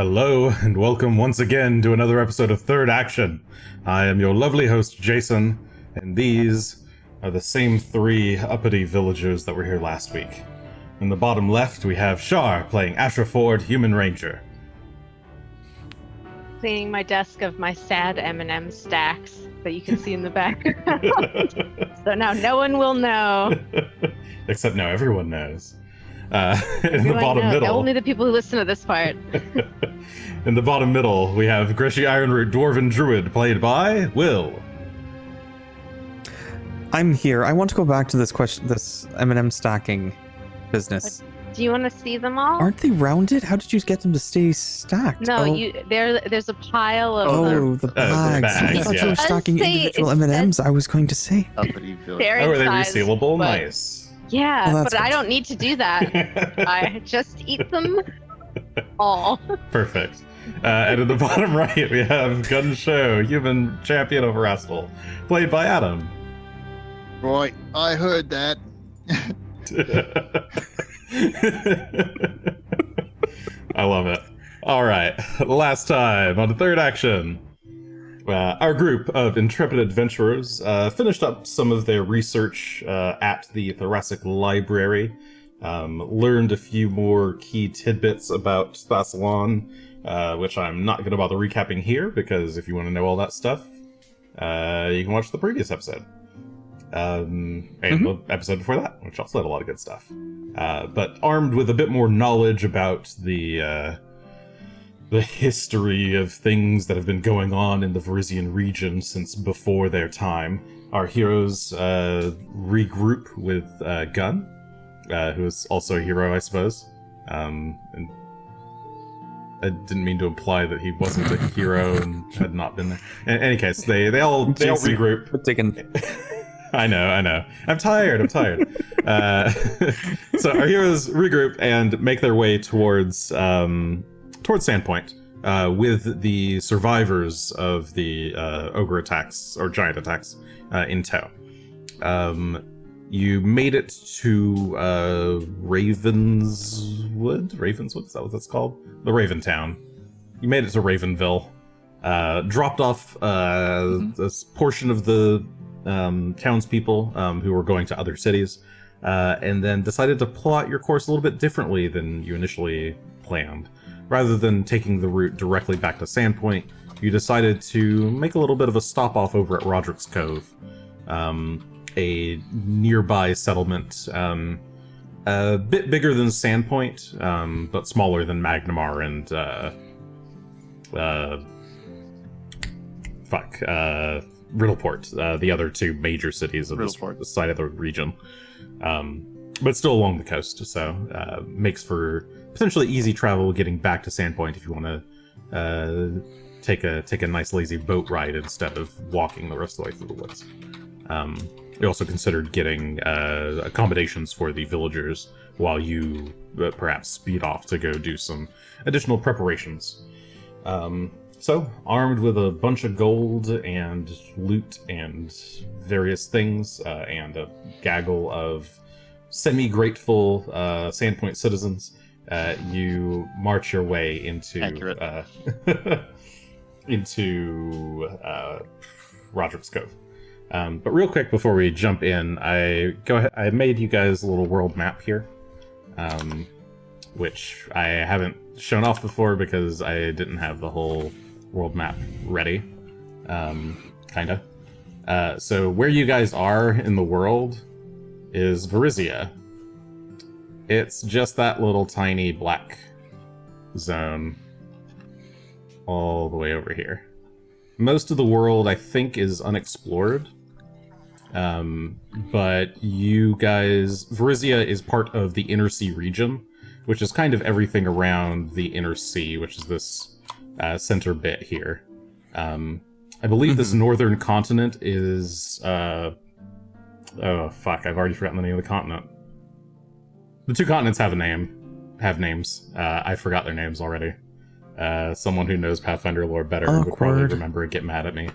Hello, and welcome once again to another episode of Third Action. I am your lovely host, Jason, and these are the same three uppity villagers that were here last week. In the bottom left, we have Char playing Asher Ford, Human Ranger. Cleaning my desk of my sad M&M stacks that you can see in the background. So now no one will know. Except now everyone knows. In the bottom middle. Only the people who listen to this part. In the bottom middle, we have Greshy Ironroot Dwarven Druid, played by Will. I'm here. I want to go back to this M&M stacking business. Do you want to see them all? Aren't they rounded? How did you get them to stay stacked? No, there's a pile of the bags. I thought you were stacking individual M&Ms. I was going to say. Are they resealable? Nice. Yeah, well, but I don't need to do that. I just eat them all. Perfect. And in the bottom right, we have Gunn, Shough, Human Champion of Rastal, played by Adam. Right, I heard that. I love it. All right, last time on the Third Action, our group of intrepid adventurers finished up some of their research at the Thoracic Library, learned a few more key tidbits about Thassalon, which I'm not going to bother recapping here, because if you want to know all that stuff, you can watch the previous episode. And the episode before that, which also had a lot of good stuff. But armed with a bit more knowledge about the history of things that have been going on in the Varisian region since before their time, our heroes regroup with Gunn, who is also a hero, I suppose. And I didn't mean to imply that he wasn't a hero and had not been there. In any case, they all regroup. I know. I'm tired. So our heroes regroup and make their way towards Sandpoint with the survivors of the ogre attacks or giant attacks in tow. You made it to Ravenswood, is that what that's called? The Raven Town. You made it to Ravenville. Dropped off this portion of the townspeople who were going to other cities, and then decided to plot your course a little bit differently than you initially planned. Rather than taking the route directly back to Sandpoint, you decided to make a little bit of a stop-off over at Roderick's Cove, a nearby settlement, a bit bigger than Sandpoint, but smaller than Magnamar and Riddleport, the other two major cities of this side of the region, but still along the coast, so makes for potentially easy travel getting back to Sandpoint if you want to take a nice lazy boat ride instead of walking the rest of the way through the woods. We also considered getting accommodations for the villagers while you perhaps speed off to go do some additional preparations. So, armed with a bunch of gold and loot and various things, and a gaggle of semi-grateful Sandpoint citizens, you march your way into Roderick's Cove. But real quick before we jump in, I made you guys a little world map here, which I haven't shown off before because I didn't have the whole world map ready, kinda. So where you guys are in the world is Varisia. It's just that little tiny black zone all the way over here. Most of the world, I think, is unexplored. But you guys, Varisia is part of the Inner Sea region, which is kind of everything around the Inner Sea, which is this center bit here. I believe this northern continent is oh fuck, I've already forgotten the name of the continent. The two continents have names. I forgot their names already. Someone who knows Pathfinder lore better would probably remember and get mad at me.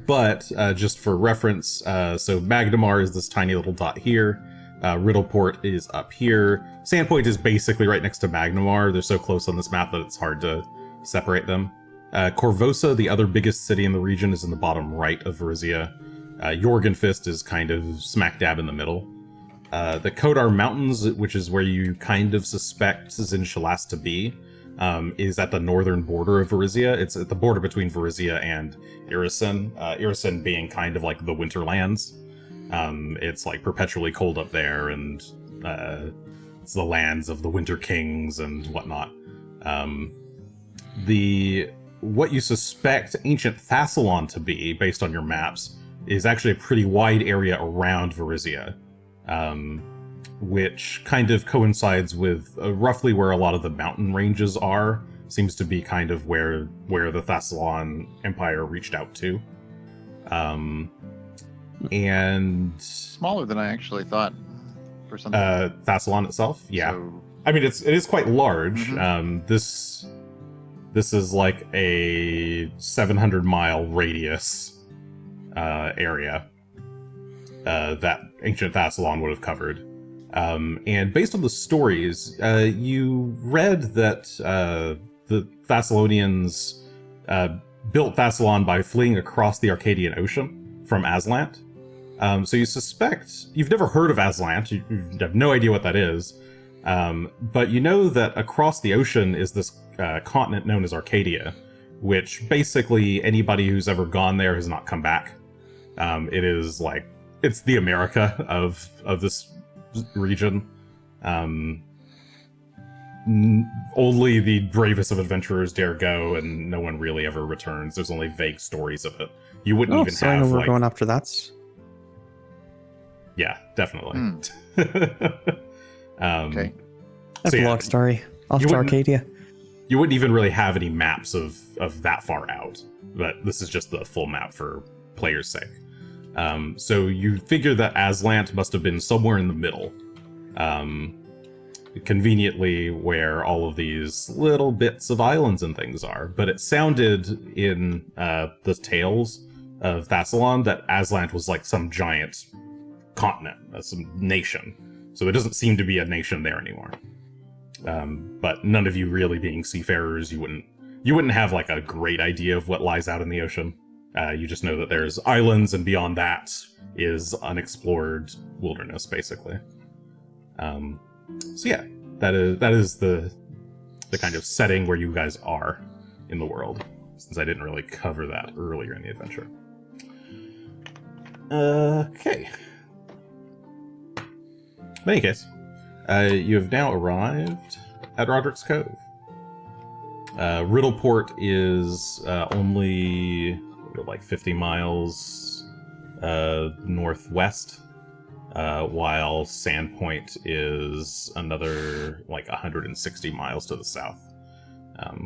But just for reference, so Magnamar is this tiny little dot here. Riddleport is up here. Sandpoint is basically right next to Magnamar. They're so close on this map that it's hard to separate them. Corvosa, the other biggest city in the region, is in the bottom right of Varizia. Jorgenfist is kind of smack dab in the middle. The Kodar Mountains, which is where you kind of suspect Zinchalas to be, is at the northern border of Varizia. It's at the border between Varizia and Irisen. Irisen being kind of like the Winterlands. It's like perpetually cold up there, and it's the lands of the Winter Kings and whatnot. What you suspect ancient Thassalon to be, based on your maps, is actually a pretty wide area around Varizia, which kind of coincides with roughly where a lot of the mountain ranges are. Seems to be kind of where the Thassalon Empire reached out to. And smaller than I actually thought for something. Thassalon itself, yeah. So... I mean, it is quite large. Mm-hmm. This is like a 700-mile radius area that ancient Thassalon would have covered. And based on the stories, you read that the Thessalonians built Thassalon by fleeing across the Arcadian Ocean from Aslant. So you suspect... You've never heard of Aslant. You have no idea what that is. But you know that across the ocean is this continent known as Arcadia, which basically anybody who's ever gone there has not come back. It is like... It's the America of this region. Only the bravest of adventurers dare go, and no one really ever returns. There's only vague stories of it. You wouldn't even so have... I know we're like... going after that. Yeah, definitely. Okay. Epilogue story. Off to Arcadia. You wouldn't even really have any maps of that far out, but this is just the full map for players' sake. So you figure that Aslant must have been somewhere in the middle, conveniently where all of these little bits of islands and things are. But it sounded in the tales of Thassalon that Aslant was like some giant continent, some nation. So it doesn't seem to be a nation there anymore. But none of you really being seafarers, you wouldn't have like a great idea of what lies out in the ocean. You just know that there's islands, and beyond that is unexplored wilderness, basically. So yeah, that is the kind of setting where you guys are in the world, since I didn't really cover that earlier in the adventure. Okay. In any case, you have now arrived at Roderick's Cove. Riddleport is only like 50 miles northwest, while Sandpoint is another like 160 miles to the south,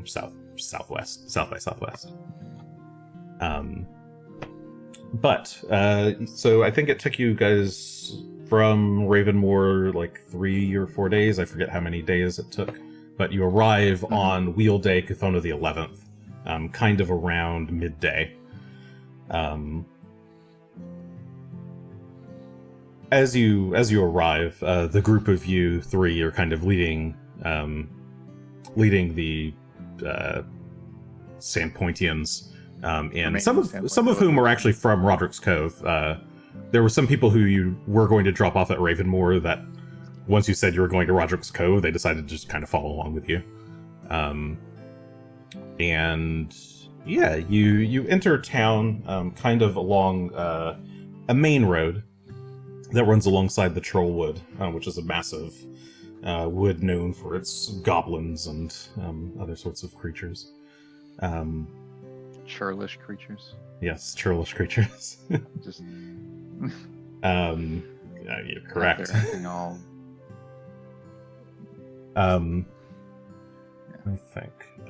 south by southwest. So I think it took you guys from Ravenmoor like 3 or 4 days. I forget how many days it took, but you arrive on Wheel Day, Kuthona the 11th, kind of around midday. As you arrive, the group of you three are kind of leading the Sandpointians, and some of whom are actually from Roderick's Cove. There were some people who you were going to drop off at Ravenmoor that once you said you were going to Roderick's Cove, they decided to just kind of follow along with you. And yeah, you enter town kind of along a main road that runs alongside the Trollwood, which is a massive wood known for its goblins and other sorts of creatures. Churlish creatures. Yes, churlish creatures. Just yeah, you're correct. Acting all... I think. Is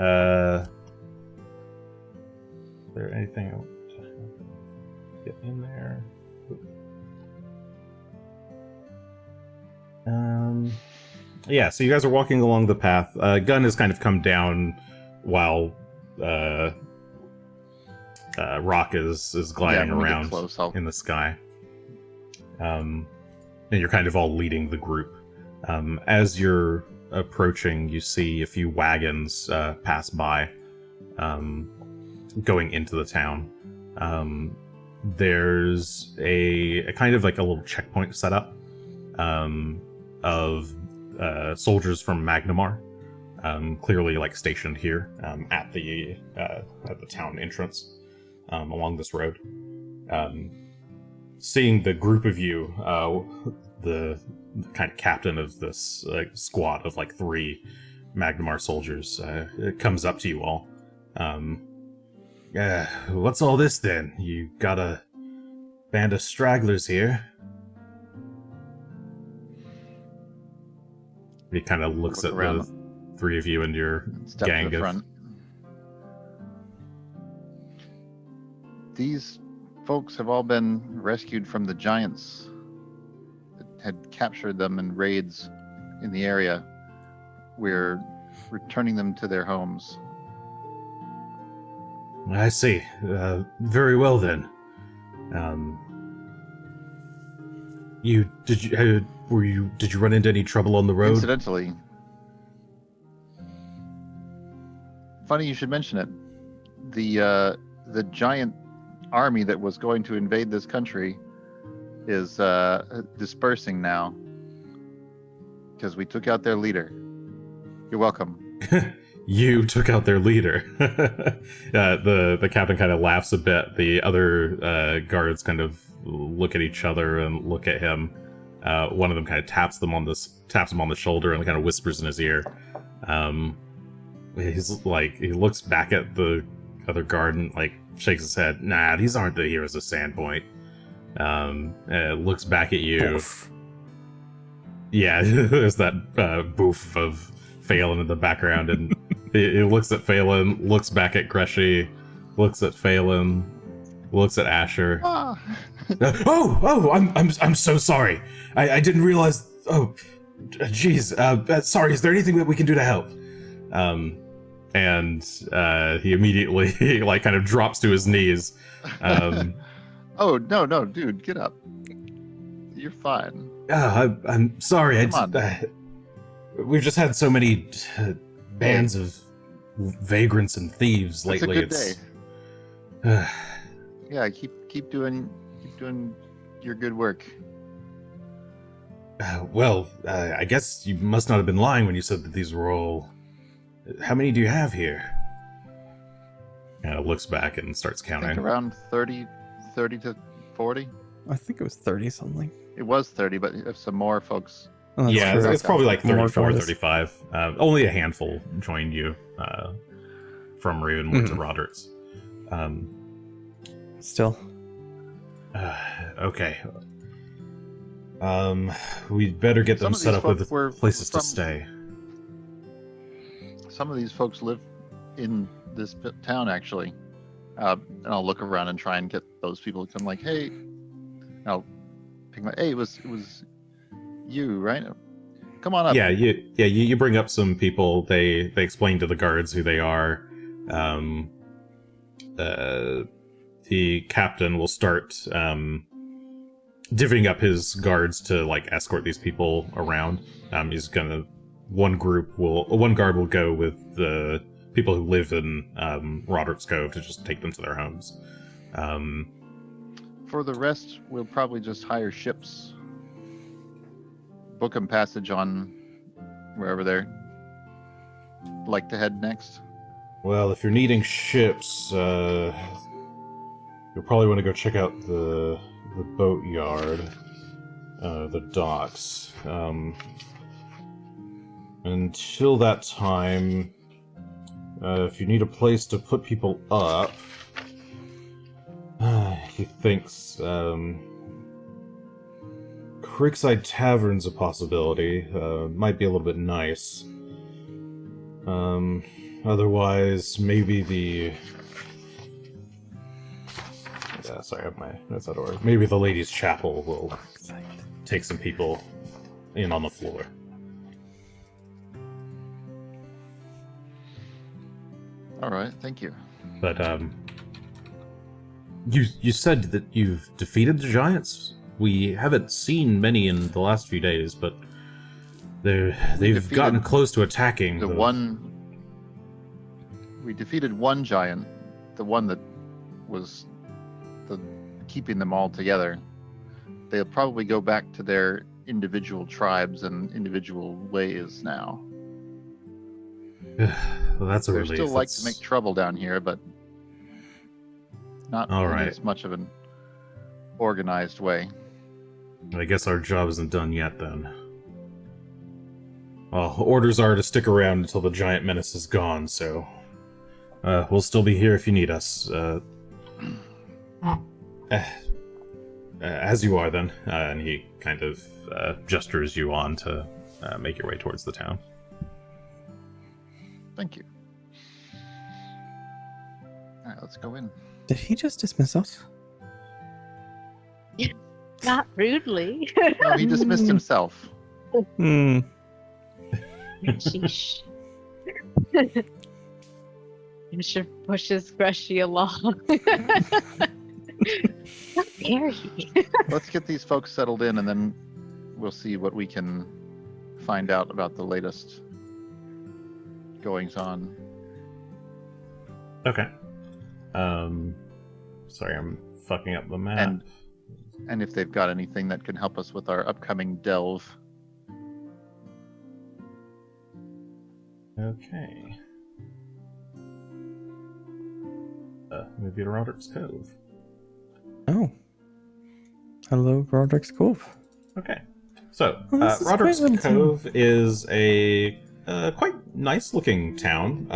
there anything else to get in there? Yeah, so you guys are walking along the path. Gunn has kind of come down while Rock is gliding around in the sky. and you're kind of all leading the group. As you're approaching, you see a few wagons pass by, going into the town. There's a kind of like a little checkpoint set up of soldiers from Magnamar, clearly like stationed here at the town entrance along this road. Seeing the group of you, the kind of captain of this squad of like 3 Magnamar soldiers comes up to you all. What's all this then? You got a band of stragglers here. He kind of looks at the 3 of you and your gang of... Front. These folks have all been rescued from the giants that had captured them in raids in the area. We're returning them to their homes. I see. Very well then. Did you run into any trouble on the road? Incidentally, funny you should mention it. The giant army that was going to invade this country is dispersing now because we took out their leader. You're welcome. You took out their leader. The captain kind of laughs a bit. The other guards kind of look at each other and look at him. One of them kind of taps him on the shoulder and kind of whispers in his ear. He's like, he looks back at the other guard and like shakes his head. Nah, these aren't the heroes of Sandpoint. Looks back at you. Boof. Yeah, there's that boof of Phelan in the background, and he looks at Phelan, looks back at Greshy, looks at Phelan, looks at Asher. Ah. I'm so sorry. I didn't realize. Oh, geez. Sorry. Is there anything that we can do to help? And he immediately like kind of drops to his knees. Oh no, dude, get up. You're fine. I'm sorry. Come on. We've just had so many bands of vagrants and thieves lately. It's a good day. Yeah, keep doing your good work. Well, I guess you must not have been lying when you said that these were all... How many do you have here? Looks back and starts I counting. think around 30 to 40. I think it was 30 something. It was 30, but if some more folks... Oh, that's Yeah, true. it's probably like More 34, guards. 35. Only a handful joined you from Raven went to Roderick's. Still. Okay. We'd better get them Some of set these up with folks were places to from- stay. Some of these folks live in this town, actually. And I'll look around and try and get those people to come like, hey... I'll pick my... Hey, it was you, right? Come on up. Yeah, you bring up some people. They explain to the guards who they are. The captain will start divvying up his guards to like escort these people around. He's gonna one guard will go with the people who live in Roderick's Cove to just take them to their homes. For the rest, we'll probably just hire ships. Book them passage on wherever they're like to head next. Well, if you're needing ships, you'll probably want to go check out the boat yard, the docks. Until that time, if you need a place to put people up, he thinks Creekside Tavern's a possibility. Might be a little bit nice. Otherwise, maybe the... sorry, I have my notes out of order. Maybe the Ladies' Chapel will take some people in on the floor. All right, thank you. But, you said that you've defeated the giants? We haven't seen many in the last few days, but they've defeated gotten close to attacking. We defeated one giant, the one that was keeping them all together. They'll probably go back to their individual tribes and individual ways now. Well, that's a relief. They still like to make trouble down here, but not in as much of an organized way. I guess our job isn't done yet, then. Well, orders are to stick around until the giant menace is gone, so we'll still be here if you need us. As you are, then. And he kind of gestures you on to make your way towards the town. Thank you. All right, let's go in. Did he just dismiss us? Not rudely. No, he dismissed himself. Hmm. Sheesh. Bishop pushes Greshy along. How dare he? Let's get these folks settled in, and then we'll see what we can find out about the latest goings on. Okay. Sorry, I'm fucking up the map. And if they've got anything that can help us with our upcoming delve. Okay. Maybe to Roderick's Cove. Oh. Hello, Roderick's Cove. Okay. So, This is Roderick's quite Cove is a quite nice-looking town.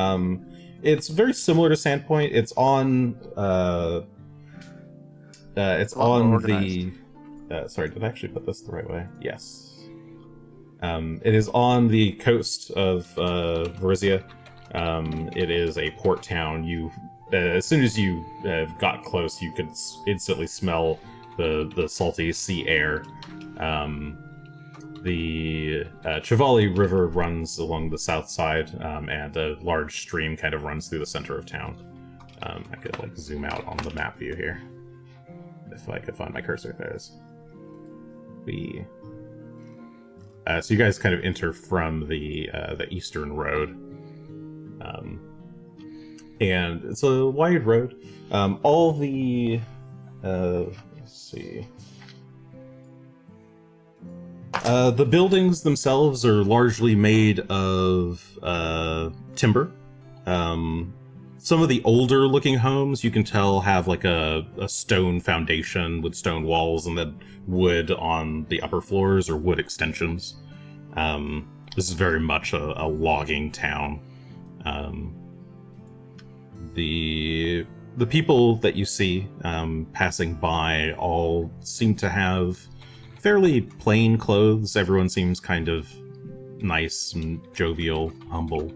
It's very similar to Sandpoint. It's on the. Sorry, did I actually put this the right way? Yes. It is on the coast of Varizia. It is a port town. As soon as you got close, you could instantly smell the salty sea air. The Chivali River runs along the south side, and a large stream kind of runs through the center of town. I could zoom out on the map view here, if I could find my cursor. There it is. So you guys kind of enter from the eastern road, and it's a wide road. All the let's see. The buildings themselves are largely made of timber. Some of the older looking homes, you can tell, have like a stone foundation with stone walls and then wood on the upper floors or wood extensions. This is very much a logging town. The people that you see passing by all seem to have fairly plain clothes. Everyone seems kind of nice and jovial, humble.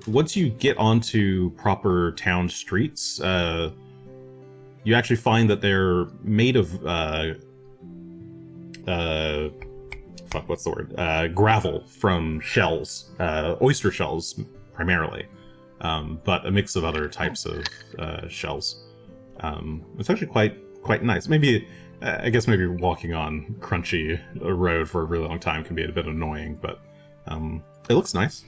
Once you get onto proper town streets, you actually find that they're made of gravel from shells, oyster shells primarily, but a mix of other types of shells. It's actually quite nice. Maybe I guess maybe walking on crunchy road for a really long time can be a bit annoying, but it looks nice.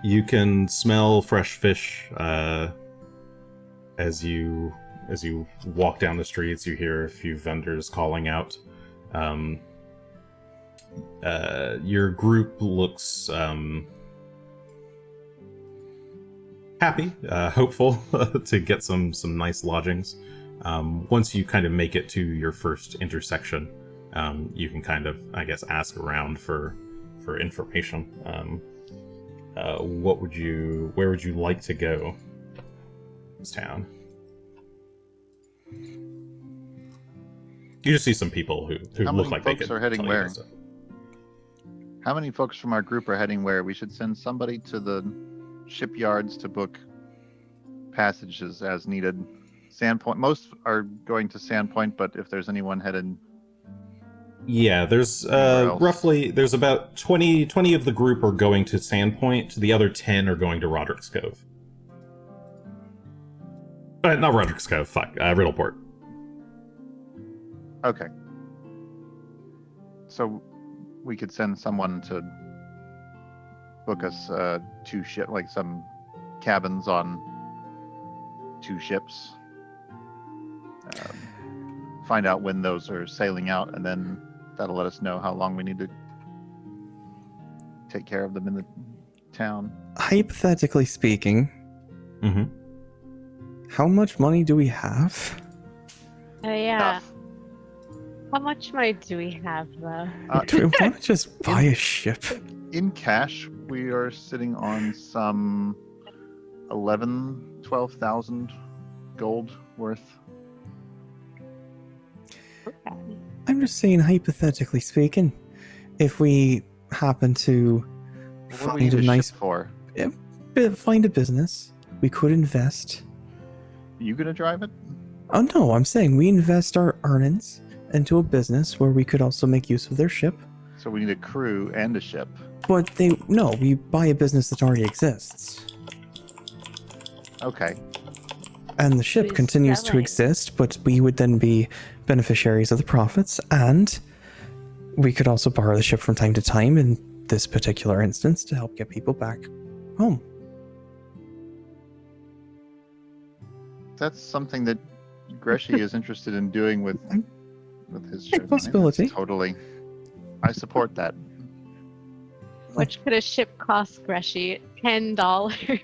You can smell fresh fish as you walk down the streets. You hear a few vendors calling out. Your group looks happy, hopeful to get some nice lodgings. Once you kind of make it to your first intersection, you can kind of, I guess, ask around for information. Where would you like to go? This town. You just see some people who look like they could. How many folks are heading where? Stuff. How many folks from our group are heading where? We should send somebody to the shipyards to book passages as needed. Sandpoint. Most are going to Sandpoint, but if there's anyone headed. Yeah, there's there's about 20 of the group are going to Sandpoint. The other 10 are going to Roderick's Cove. Not Roderick's Cove. Fuck. Riddleport. Okay. So we could send someone to book us 2 ship, like some cabins on 2 ships. Find out when those are sailing out, and then that'll let us know how long we need to take care of them in the town. Hypothetically speaking, Mm-hmm. how much money do we have? Oh yeah. Enough. How much money do we have though? Do we want to just buy a ship? In cash, we are sitting on some 12,000 gold worth. Okay. I'm just saying, hypothetically speaking, if we happen to What do we need find a a nice ship for? find a business, we could invest. You gonna drive it? Oh no, I'm saying we invest our earnings into a business where we could also make use of their ship. So we need a crew and a ship. But we buy a business that already exists. Okay. And the ship Who's continues to selling? exist, but we would then be beneficiaries of the profits, and we could also borrow the ship from time to time in this particular instance to help get people back home. That's something that Greshy is interested in doing with his ship. possibility. Totally. I support that. Which could a ship cost, Greshy? $10.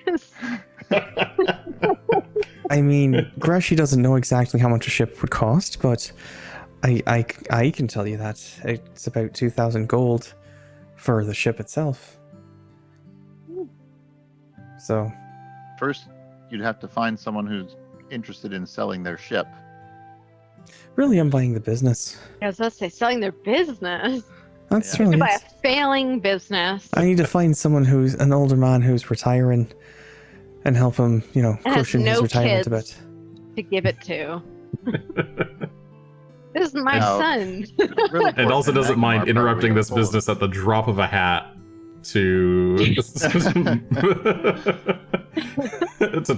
I mean, Greshy doesn't know exactly how much a ship would cost, but I can tell you that it's about 2,000 gold for the ship itself. So, First, you'd have to find someone who's interested in selling their ship. really, I'm buying the business. I was about to say, selling their business. That's Yeah. really To buy it. a failing business. I need to find someone who's an older man who's retiring and help him, has cushion his no retirement a kids. bit. To give it to. This is my Now- son. And also doesn't mind Magmar interrupting probably this full of- business at the drop of a hat to to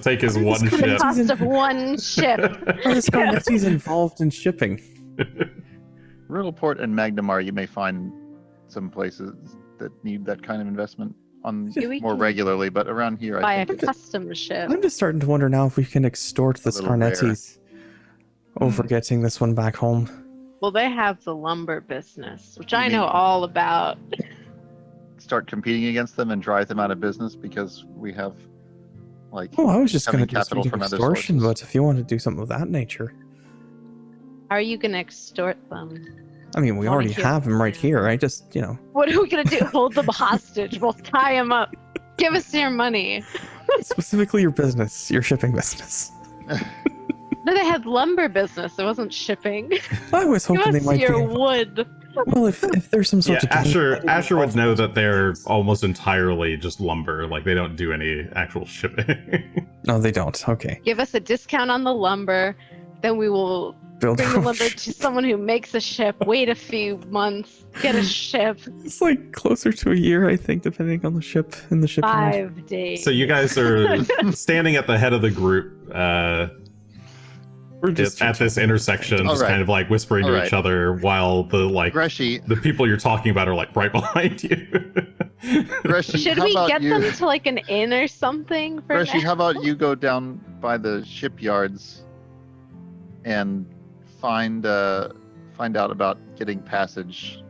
take his one It's The ship. cost of one ship. Oh, this Scarnetti's involved in shipping. Riddleport and Magnamar, you may find some places that need that kind of investment on Yeah, we more can regularly, but around here, Buy I a think it's custom ship. I'm just starting to wonder now if we can extort the A little rare. Scarnettis over getting this one back home. Well, they have the lumber business, which I You know mean- all about. start competing against them and drive them out of business because we have, like, Oh, I was just going Having to do capital straight from other extortion, sources. but if you want to do something of that nature, How are you going to extort them? I mean, we Wanna already hear have them right that. here. I just, What are we going to do? Hold them hostage. We'll tie them up. Give us your money. specifically your business, your shipping business. No, they had lumber business. It wasn't shipping. I was Give hoping they us might your be. wood. Well, if there's some Yeah, sort of Asher would know that they're almost entirely just lumber. Like they don't do any actual shipping. No, they don't. Okay, Give us a discount on the lumber. Then we will build. bring the lumber to someone who makes a ship. Wait a few months. Get a ship. It's like closer to a year, I think, depending on the ship and the shipyard. 5 days. So you guys are standing at the head of the group We're just at this intersection, All just right. kind of like whispering All to right. each other while Greshy, the people you're talking about are like right behind you. Greshy, Should how we about get you, them to like an inn or something for Greshy, now? how about you go down by the shipyards and find out about getting passage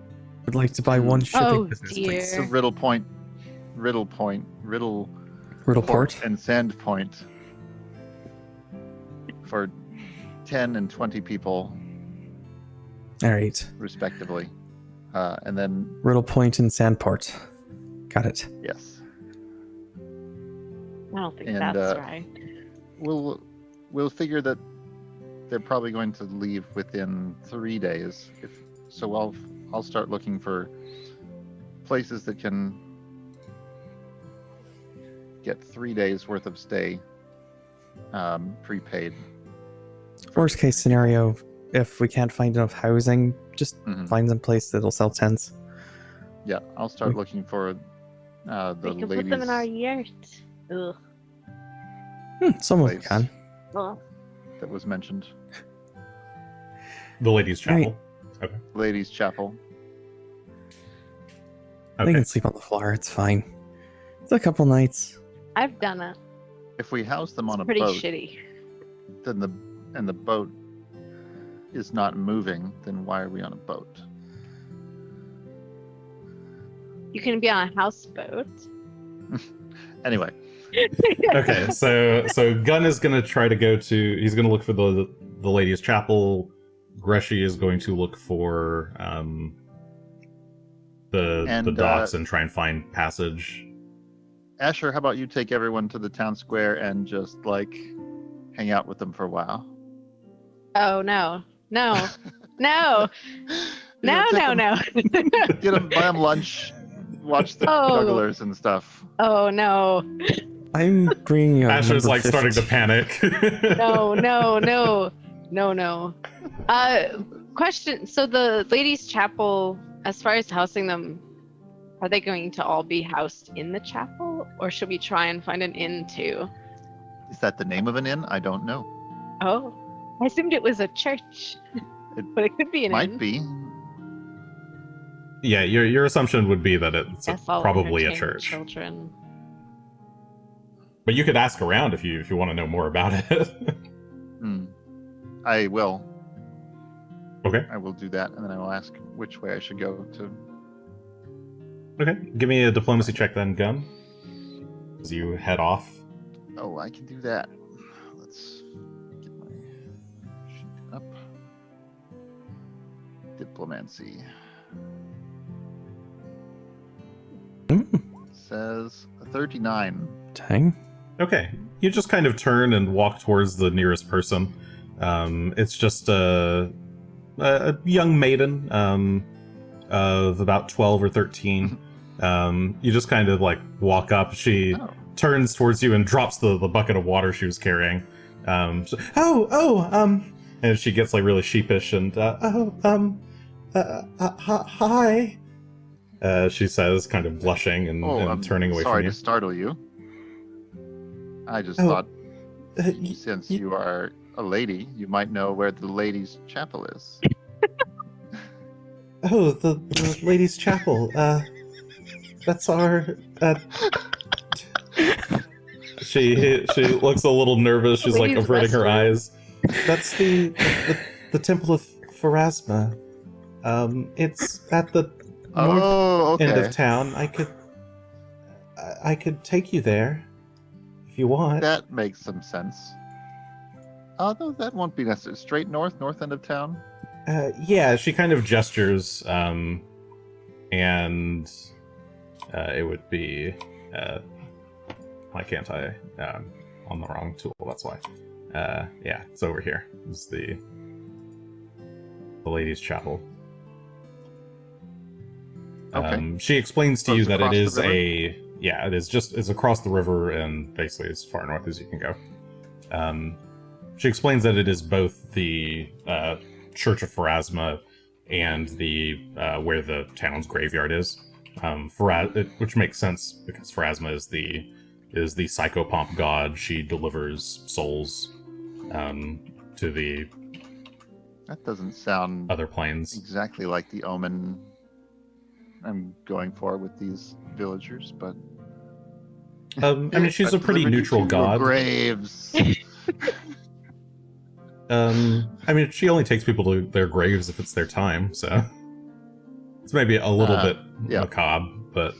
would like to buy one shipping Oh, business, dear. please. to Riddleport, Riddleport. and Sandpoint for 10 and 20 people All right. respectively, and then Riddlepoint and Sandport. Got it. yes, I don't think And, that's right. we'll figure that they're probably going to leave within 3 days. So I'll start looking for places that can get 3 days worth of stay prepaid. Worst case scenario, if we can't find enough housing, just Mhm. find some place that'll sell tents. Yeah, I'll start looking for the We can ladies. put them in our yurt. Ugh. Someone Place. can. Well, that was mentioned. The ladies' chapel. Okay. Ladies' chapel. They Okay. can sleep on the floor. It's fine. It's a couple nights. I've done it. If we house them on a Pretty boat, shitty. then the boat is not moving, then why are we on a boat? You can be on a houseboat. Anyway, Okay, so Gunn is gonna try to go to. He's gonna look for the ladies' chapel. Greshy is going to look for the docks and try and find passage. Asher, how about you take everyone to the town square and just like hang out with them for a while? Oh no, no, You no, know, no, take no, 'em- no. Get them, buy them lunch, watch the Oh. jugglers and stuff. Oh no, I'm bringing up Asher's number like starting to 15. panic. no, no. Question. So the ladies' chapel, as far as housing them, are they going to all be housed in the chapel, or should we try and find an inn too? Is that the name of an inn? I don't know. Oh, I assumed it was a church, but it could be an Might inn. be. Yeah, your assumption would be that it's Guess I'll probably a entertain church. Children. But you could ask around if you want to know more about it. I will. Okay. I will do that, and then I will ask which way I should go to. Okay, give me a diplomacy check then, Gunn. As you head off. Oh, I can do that. Let's get my sheet up. Diplomancy. Says 39. Dang. Okay, you just kind of turn and walk towards the nearest person. It's just a young maiden of about 12 or 13. You just kind of like walk up. She turns towards you and drops the bucket of water she was carrying. And she gets like really sheepish and hi. She says, kind of blushing and I'm turning away sorry from you. to startle you. I just Oh, thought, since you are a lady, you might know where the ladies' chapel is. Oh, the ladies' chapel. That's our. She looks a little nervous. She's like Ladies' averting her restroom. eyes. That's the Temple of Pharasma. It's at the north end of town. I could take you there if you want. That makes some sense. Although that won't be necessary. Straight north end of town. Yeah, she kind of gestures, and it would be. Why can't I? On the wrong tool. That's why. Yeah, it's over here. It's the ladies' chapel. Okay. She explains to So you it's that it across the is river? it's across the river and basically as far north as you can go. She explains that it is both the Church of Pharasma and the where the town's graveyard is. Which makes sense because Pharasma is the psychopomp god. She delivers souls to the That doesn't sound other planes. exactly like the omen I'm going for with these villagers, but I mean, she's a pretty Delivered you neutral to your god. graves. I mean, she only takes people to their graves if it's their time, so it's maybe a little bit yeah. macabre, but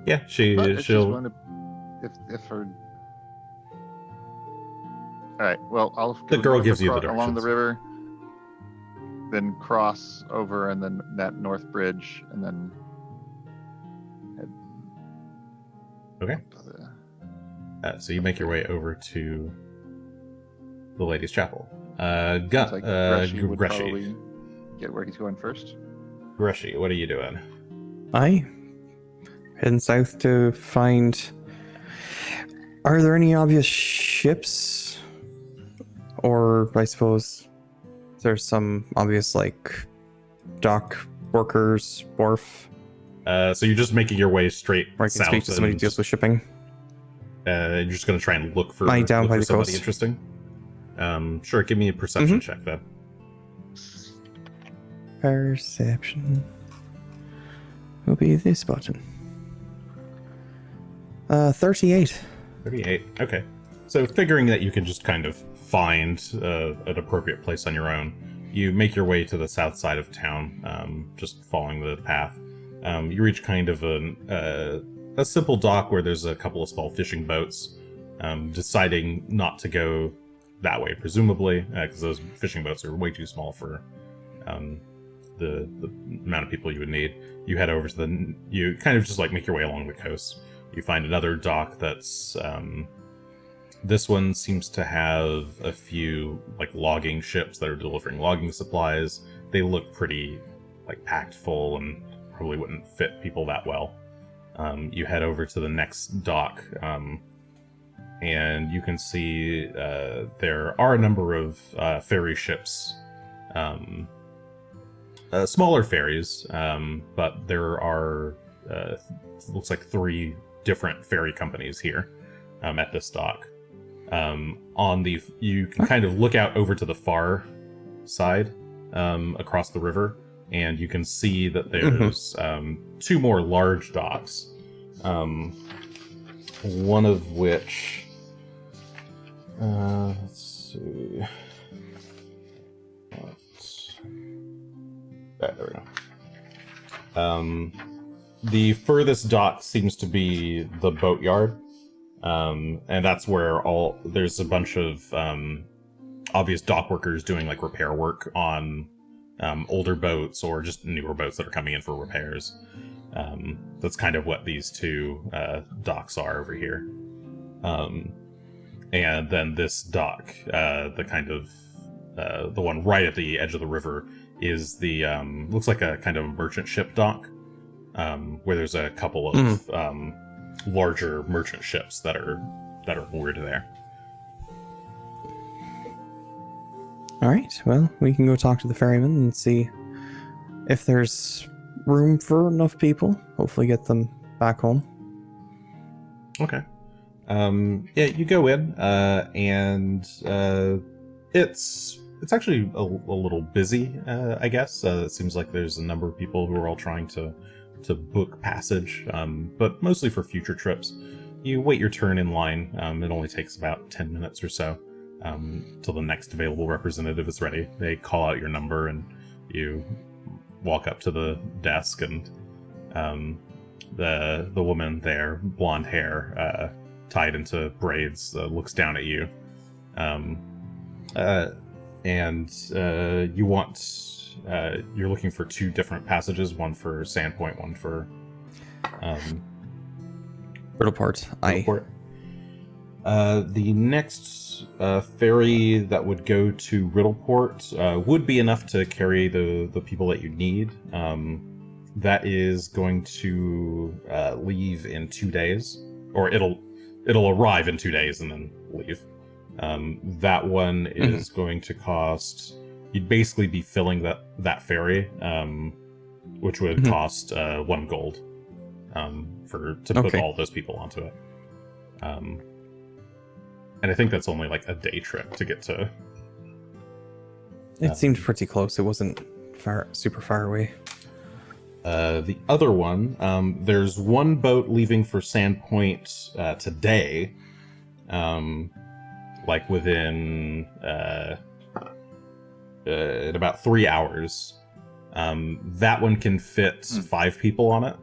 yeah, But if she's she'll. willing to, if her. All right. Well, I'll. The go girl gives you the along the directions. river, then cross over, and then that north bridge, and then. Head Okay. up the- So you make your way over to the ladies' chapel. Gun, Looks like Greshy would Greshy. probably get where he's going first. Greshy, what are you doing? I heading south to find. Are there any obvious ships? Or I suppose there's some obvious like dock workers, wharf, So you're just making your way straight where I can south. speak to somebody who and- deals with shipping. You're just going to try and look for, down by the somebody coast. interesting? Sure, give me a perception check then. Perception will be this button. 38. 38. Okay. So figuring that you can just kind of find an appropriate place on your own, you make your way to the south side of town, just following the path. You reach kind of a simple dock where there's a couple of small fishing boats, deciding not to go that way, presumably, because those fishing boats are way too small for the amount of people you would need. You head over to you kind of just like make your way along the coast. You find another dock that's, this one seems to have a few like logging ships that are delivering logging supplies. They look pretty like packed full and probably wouldn't fit people that well. You head over to the next dock, and you can see there are a number of ferry ships, smaller ferries, but there are looks like 3 different ferry companies here at this dock. You can kind of look out over to the far side across the river, and you can see that there's 2 more large docks, one of which, let's see, there we go. The furthest dock seems to be the boatyard, and that's where there's a bunch of obvious dock workers doing like repair work on older boats or just newer boats that are coming in for repairs. That's kind of what these 2 docks are over here. And then this dock, the kind of the one right at the edge of the river, is the looks like a kind of merchant ship dock, where there's a couple of larger merchant ships that are moored there. All right. Well, we can go talk to the ferryman and see if there's room for enough people. Hopefully, get them back home. Okay. Yeah, you go in, and it's actually a little busy, I guess. It seems like there's a number of people who are all trying to book passage, but mostly for future trips. You wait your turn in line. It only takes about 10 minutes or so till the next available representative is ready. They call out your number, and you walk up to the desk, and the woman there, blonde hair, tied into braids, looks down at you. You want, you're looking for 2 different passages, one for Sandpoint, one for Riddleport. Riddleport. The next ferry that would go to Riddleport would be enough to carry the people that you need. That is going to leave in 2 days, or it'll arrive in 2 days and then leave. That one is going to cost. You'd basically be filling that ferry, which would cost 1 gold to put all those people onto it. And I think that's only like a day trip to get to. It seemed pretty close. It wasn't super far away. The other one, there's 1 boat leaving for Sandpoint today, like within in about 3 hours. That one can fit 5 people on it.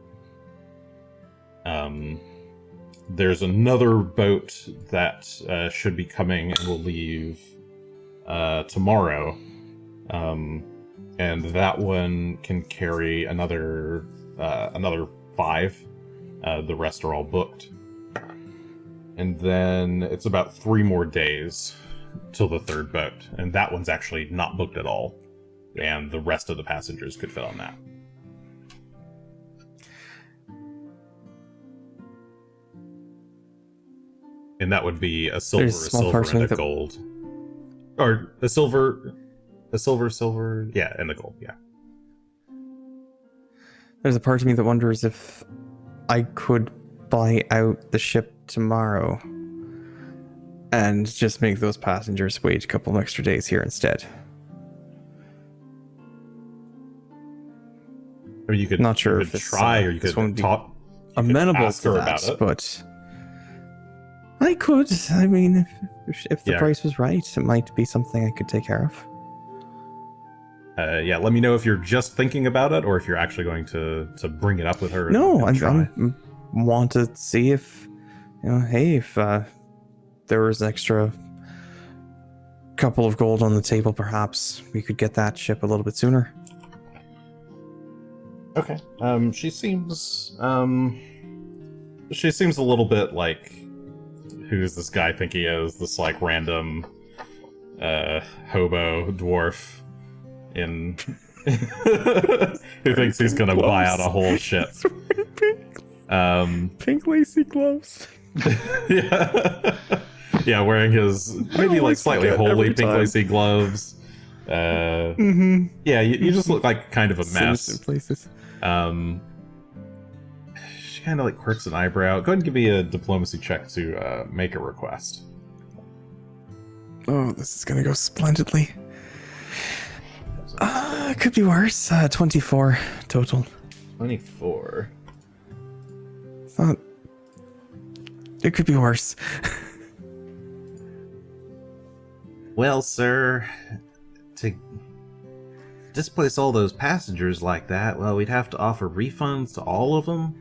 There's another boat that should be coming and will leave tomorrow. And that one can carry another 5. The rest are all booked. And then it's about 3 more days till the 3rd boat. And that one's actually not booked at all. And the rest of the passengers could fit on that. And that would be a silver, and a gold. Or a silver, yeah, and the gold, yeah. There's a part of me that wonders if I could buy out the ship tomorrow and just make those passengers wait a couple of extra days here instead. Or you could Not sure if it's, try, or you this could one would be talk. amenable ask to her that, about it. but I could. I mean, if the Yeah. price was right, it might be something I could take care of. Yeah, let me know if you're just thinking about it, or if you're actually going to bring it up with her. No, and try. I want to see if, hey, if there was an extra couple of gold on the table, perhaps we could get that ship a little bit sooner. Okay. She seems a little bit like, who's this guy think he is? This like random hobo dwarf in who thinks he's gonna buy out a whole ship. Pink lacy gloves. Yeah, wearing his maybe like slightly holy pink lacy gloves. Yeah, you just look like kind of a mess. Places. She kind of like quirks an eyebrow. Go ahead and give me a diplomacy check to make a request. Oh, this is gonna go splendidly. Could be worse. 24 total. 24. Thought it could be worse. Well, sir, to displace all those passengers like that, well, we'd have to offer refunds to all of them.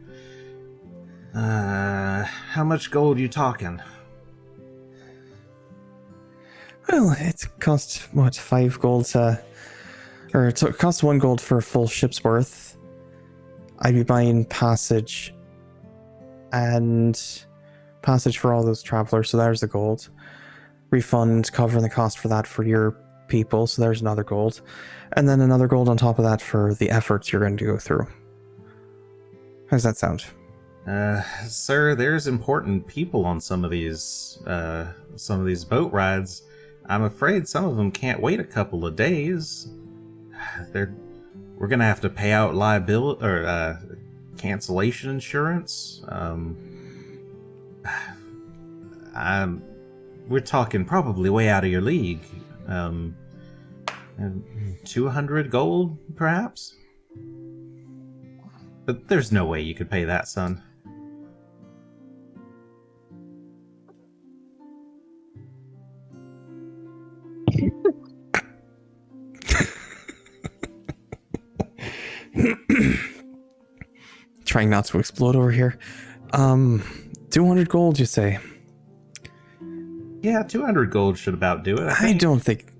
How much gold you talking? Well, it cost, what, 5 gold or it cost 1 gold for a full ship's worth. I'd be buying passage for all those travelers, so there's the gold. Refund covering the cost for that for your people, so there's another gold. And then another gold on top of that for the efforts you're going to go through. How's that sound? Sir, there's important people on some of these boat rides. I'm afraid some of them can't wait a couple of days. We're gonna have to pay out liability or cancellation insurance. We're talking probably way out of your league. 200 gold, perhaps? But there's no way you could pay that, son. Trying not to explode over here. 200 gold, you say? Yeah, 200 gold should about do it. I don't think...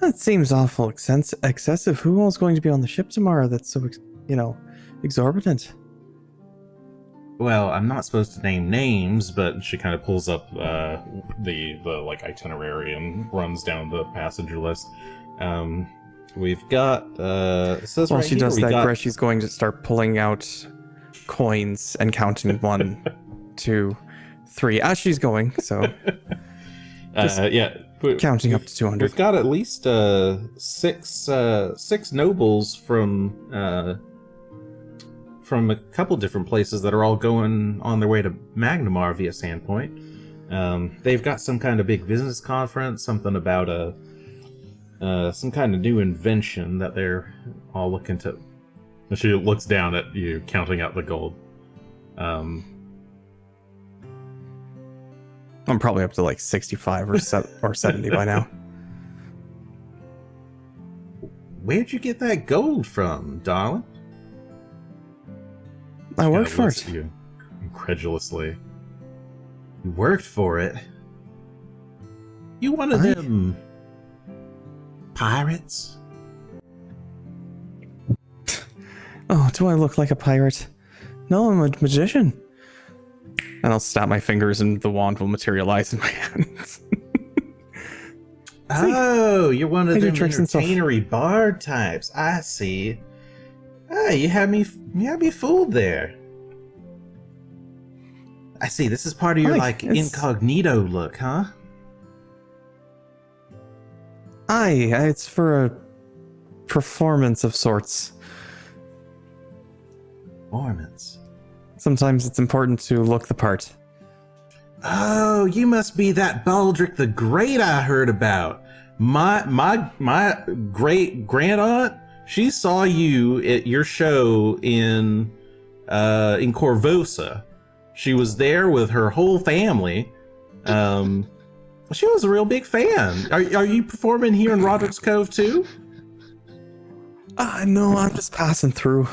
That seems awful excessive. Who all's going to be on the ship tomorrow that's so, exorbitant? Well, I'm not supposed to name names, but she kind of pulls up the like itinerary and runs down the passenger list. We've got it says While right she here, does that, Greshy's going to start pulling out coins and counting 1, 2, 3 as she's going. So yeah, counting up to 200. We've got at least 6 nobles from a couple different places that are all going on their way to Magnamar via Sandpoint. They've got some kind of big business conference, something about some kind of new invention that they're all looking to. And she looks down at you, counting out the gold. I'm probably up to like 65 or 70 by now. Where'd you get that gold from, darling? I worked for it. You incredulously. You worked for it? You one of them pirates? Oh, do I look like a pirate? No, I'm a magician. And I'll snap my fingers and the wand will materialize in my hands. Oh, you're one of I do them tricks and stuff. entertainery bard types. I see. Ah, you had me fooled there. I see. This is part of your incognito look, huh? Aye, it's for a performance of sorts. Performance. Sometimes it's important to look the part. Oh, you must be that Baldric the Great I heard about. My great grand aunt, she saw you at your show in Corvosa. She was there with her whole family. She was a real big fan. Are you performing here in Roderick's Cove too? No, I'm just passing through.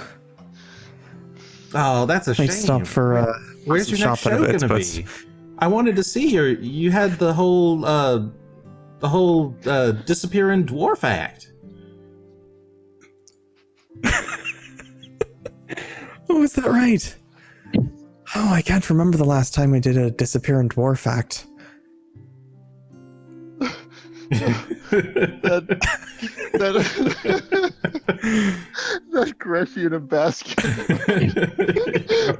Oh, that's a shame. I stopped for where's your next show gonna be? I wanted to see you. You had the whole disappearing dwarf act. Oh, is that right? Oh, I can't remember the last time I did a disappearing dwarf act. that Greshy in a basket.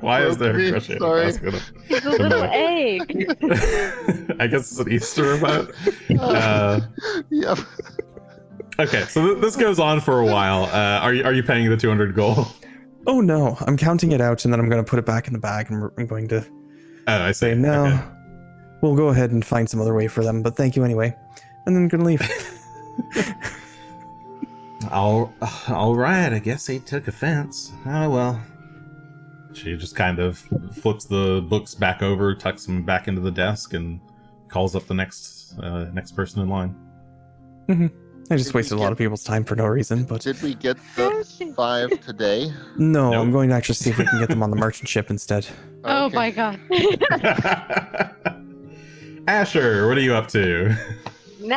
Why is there a Greshy in a basket? It's a little egg. I guess it's an Easter event. Yep. Okay, so this goes on for a while. Are you paying the 200 gold? Oh no, I'm counting it out and then I'm going to put it back in the bag and I'm going to I see. say no. Okay. We'll go ahead and find some other way for them, but thank you anyway. And then I'm going to leave. All right, I guess he took offense. Oh well. She just kind of flips the books back over, tucks them back into the desk, and calls up the next person in line. Mm-hmm. I just wasted a lot of people's time for no reason, but... Did we get the 5 today? No, Nope. I'm going to actually see if we can get them on the merchant ship instead. Oh Okay. my god. Asher, what are you up to? No.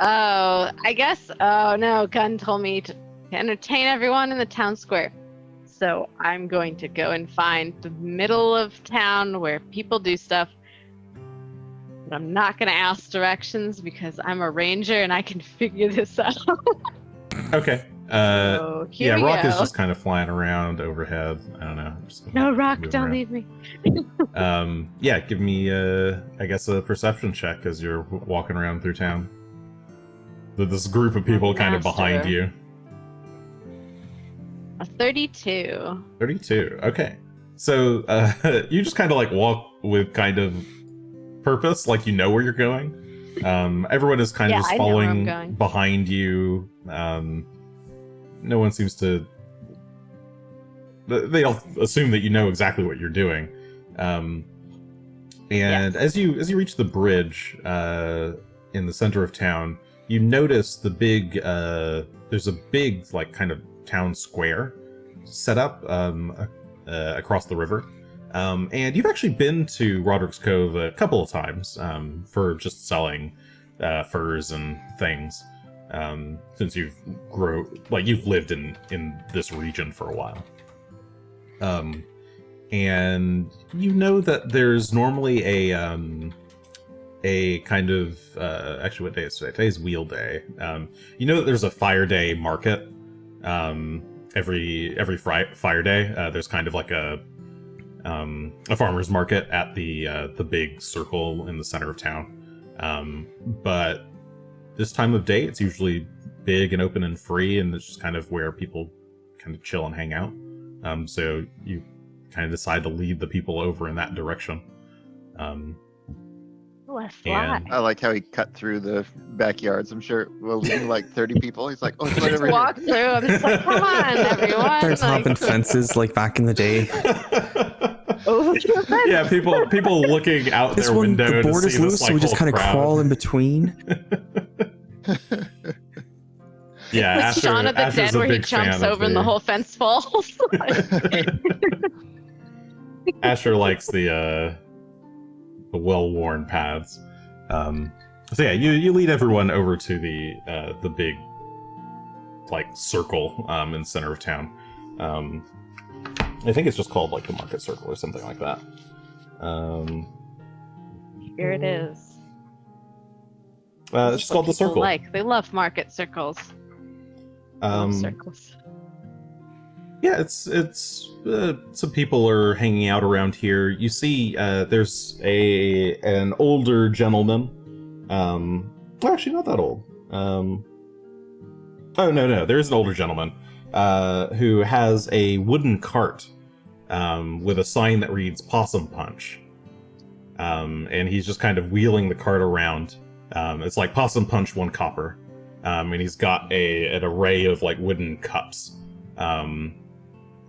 Oh, I guess. Oh no. Gunn told me to entertain everyone in the town square. So I'm going to go and find the middle of town where people do stuff. But I'm not going to ask directions because I'm a ranger and I can figure this out. Okay. So here we Rock go. is just kind of flying around overhead. I don't know. No, Rock, move don't around. leave me. Yeah, give me, I guess, a perception check as you're walking around through town. This group of people kind of behind Master. you. A 32. 32. Okay. So you just kind of like walk with kind of purpose, like you know where you're going. Everyone is kind of Yeah, just I know where I'm following going. behind you. No one seems to. They all assume that you know exactly what you're doing. And as you reach the bridge in the center of town, you notice the big. There's a big like kind of town square set up across the river. And you've actually been to Roderick's Cove a couple of times for just selling furs and things since you've lived in this region for a while. And you know that there's normally a kind of actually, what day is today? Today's Wheel Day. You know that there's a Fire Day market every Fire Day. There's kind of like a farmer's market at the big circle in the center of town. But this time of day, it's usually big and open and free, and it's just kind of where people kind of chill and hang out. So you kind of decide to lead the people over in that direction. Oh, a fly. I like how he cut through the backyards. I'm sure we'll leave like 30 people. He's like, oh, it's right Just over walk through. I'm just like, come on, everyone. Starts hopping fences like back in the day. Over the fence. Yeah, people looking out This their one, window the board to is see loose, this so we just whole kind of crowd. crawl in between. Yeah, With Shaun of the Asher's Dead a where he big fan jumps of over and the whole fence falls. Asher likes the well-worn paths. So yeah, you lead everyone over to the big like circle in the center of town. I think it's just called like the Market Circle or something like that. Here it is. It's just called the People Circle. They love market circles. Love circles. Yeah, it's some people are hanging out around here. You see, there's an older gentleman. Well, actually, not that old. Oh no, there is an older gentleman who has a wooden cart with a sign that reads "Possum Punch." and he's just kind of wheeling the cart around. It's like possum punch 1 copper, and he's got an array of like wooden cups, and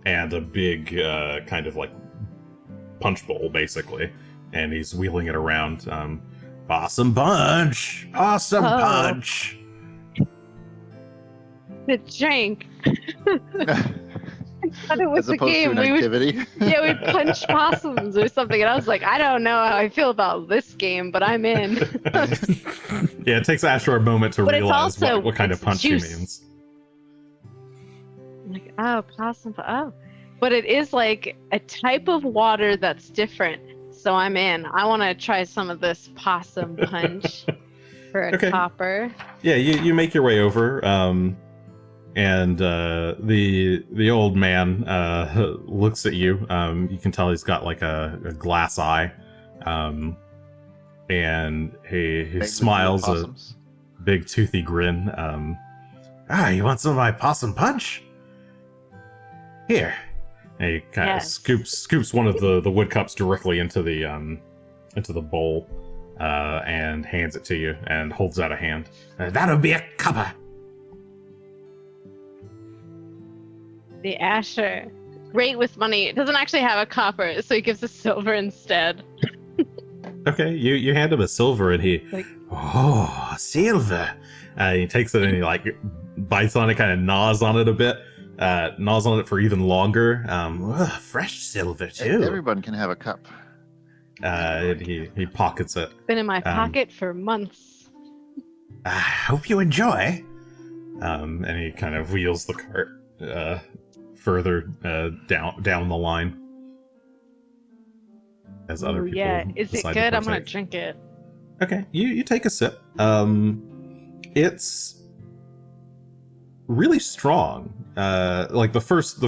a big kind of like punch bowl basically, and he's wheeling it around. Possum punch, awesome punch. The drink. I thought it was As a opposed game. to an activity. We'd punch possums or something, and I was like, I don't know how I feel about this game, but I'm in. Yeah, it takes Asher a moment to But it's realize also- what kind of it's punch juice. he means. I'm like, oh, possum. Oh, but it is like a type of water that's different. So I'm in. I want to try some of this possum punch for a Okay. copper. Yeah, you make your way over, and the old man looks at you. You can tell he's got like a glass eye, and he Make the smiles a possums. big toothy grin. You want some of my possum punch? Here. And he kind of Yes. scoops one of the wood cups directly into the bowl, and hands it to you and holds out a hand. That'll be a copper. The Asher. Great with money. It doesn't actually have a copper, so he gives us silver instead. Okay, you hand him a silver, and he, Like- oh, silver. He takes it and he like bites on it, kind of gnaws on it a bit, gnaws on it for even longer. Fresh silver too. Everyone can have a cup. And he pockets it. Been in my pocket for months. I hope you enjoy. And he kind of wheels the cart further down the line. As other Ooh, people yeah. Is it decide to good? I'm gonna partake. drink it. Okay, you take a sip. It's really strong. Like the first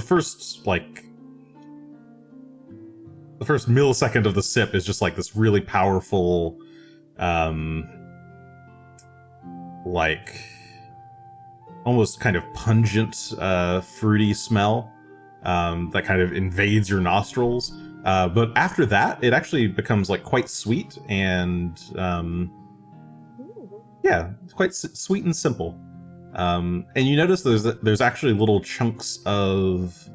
millisecond of the sip is just like this really powerful, like almost kind of pungent, fruity smell that kind of invades your nostrils. But after that, it actually becomes like quite sweet and yeah, it's quite sweet and simple. And you notice there's actually little chunks of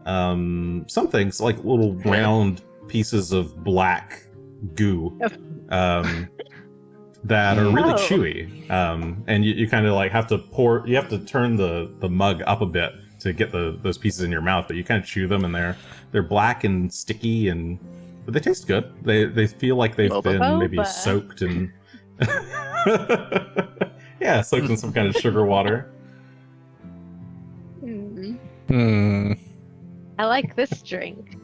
some things like little round pieces of black goo that are really Oh. chewy. And you kind of like have to turn the mug up a bit to get those pieces in your mouth, but you kind of chew them and they're black and sticky, but they taste good. They feel like they've Boba. been maybe Boba. soaked in yeah, soaked in some kind of sugar water. I like this drink.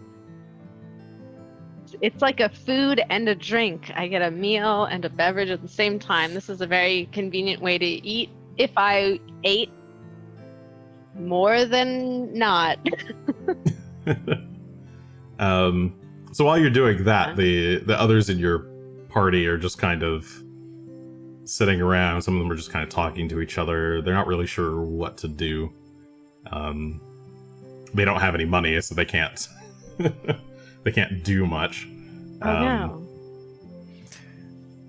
It's like a food and a drink. I get a meal and a beverage at the same time. This is a very convenient way to eat. If I ate more than not. So while you're doing that, the others in your party are just kind of sitting around. Some of them are just kind of talking to each other. They're not really sure what to do. They don't have any money, so they can't they can't do much. Oh no.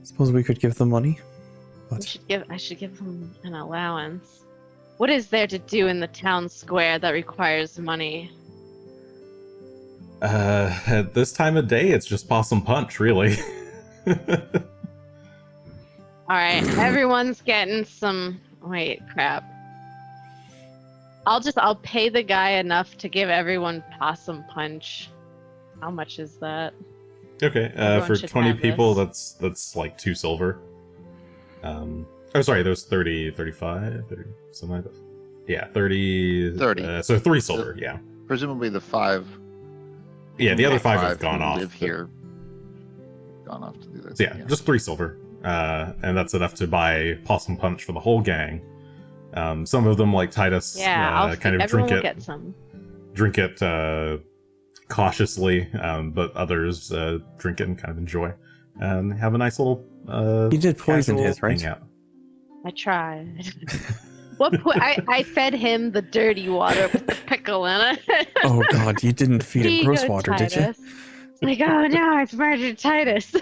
Suppose we could give them money. I should give them an allowance. What is there to do in the town square that requires money? At this time of day, it's just possum punch, really. Alright, everyone's getting some... Wait, crap. I'll pay the guy enough to give everyone possum punch. How much is that? Okay, Everyone for should 20 have people, this. that's like 2 silver. Oh, sorry, there's 30, 35, 30, something like that. Yeah, 30. 30. So 3 silver, yeah. Presumably the 5. Yeah, the other 5 have gone who off. Live but- here. Gone off to do that. So yeah, just 3 silver. And that's enough to buy possum punch for the whole gang. Some of them, like Titus, Yeah, kind of everyone drink will it. get some. Drink it cautiously, but others drink it and kind of enjoy, and have a nice little. You did poison casual his, right? hangout. I tried. I fed him the dirty water with the pickle in it. Oh god, you didn't feed Here him you gross go, water, did you? Titus. Like, oh no, I've murdered Titus.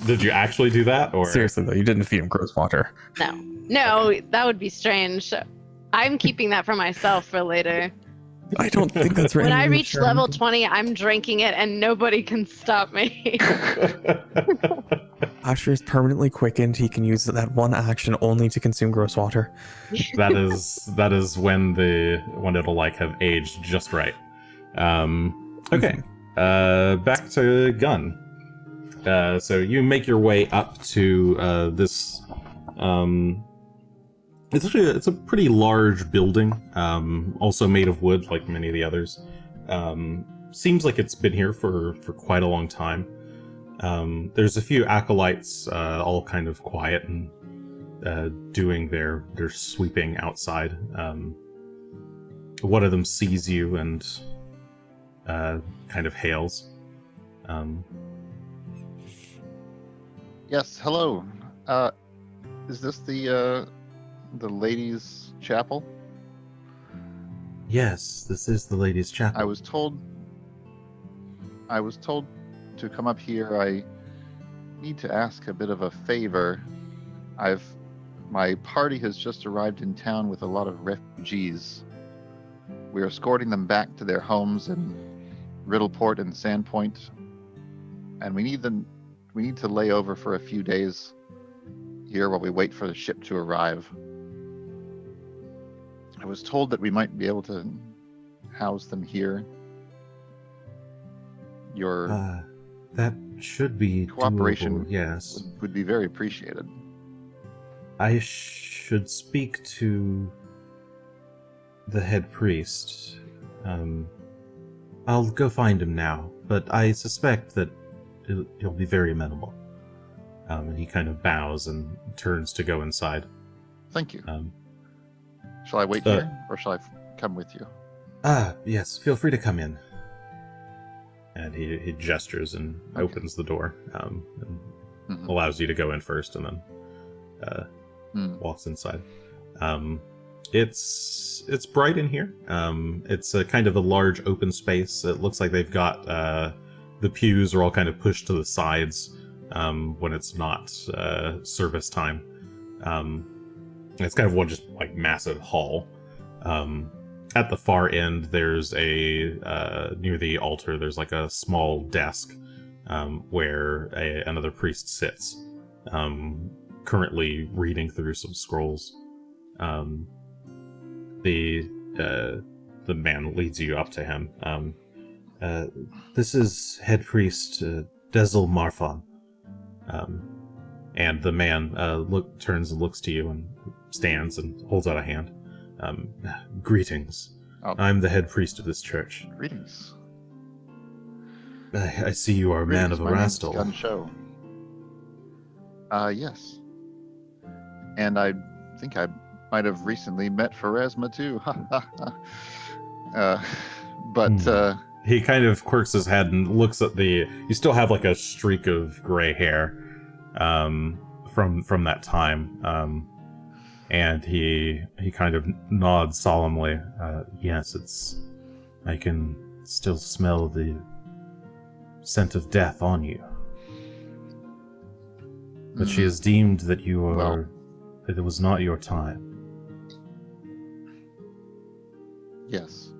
Did you actually do that, or Seriously though, you didn't feed him gross water. No, that would be strange. I'm keeping that for myself for later. I don't think that's right. When I reach level 20, I'm drinking it and nobody can stop me. Asher is permanently quickened. He can use that one action only to consume gross water. that is when it'll like have aged just right. Okay. Back to Gunn. So you make your way up to this. It's a pretty large building, also made of wood, like many of the others. Seems like it's been here for quite a long time. There's a few acolytes, all kind of quiet and doing their sweeping outside. One of them sees you and kind of hails. Yes, hello. Is this the ladies' chapel? Yes, this is the ladies' chapel. I was told to come up here. I need to ask a bit of a favor. My party has just arrived in town with a lot of refugees. We're escorting them back to their homes in Riddleport and Sandpoint, and we need to lay over for a few days here while we wait for the ship to arrive. I was told that we might be able to house them here. Your that should be cooperation doable, yes. would be very appreciated. I should speak to the head priest. I'll go find him now, but I suspect that he'll be very amenable. And he kind of bows and turns to go inside. Thank you. Shall I wait here, or shall I come with you? Yes, feel free to come in. And he gestures and opens the door, and allows you to go in first, and then walks inside. It's bright in here. It's a kind of a large open space. It looks like they've got the pews are all kind of pushed to the sides when it's not service time. It's kind of one just like massive hall. At the far end, there's near the altar, there's like a small desk where another priest sits, currently reading through some scrolls. The man leads you up to him. This is head priest Dezel Marfan. And the man turns and looks to you and stands and holds out a hand. Greetings. I'm the head priest of this church. Greetings. I see you are a man of Erastil. Gunn Shough. Yes. And I think I might have recently met Pharasma too. He kind of quirks his head and looks at you still have like a streak of gray hair from that time. And he kind of nods solemnly. Yes, I can still smell the scent of death on you. But she has deemed that that it was not your time. Yes,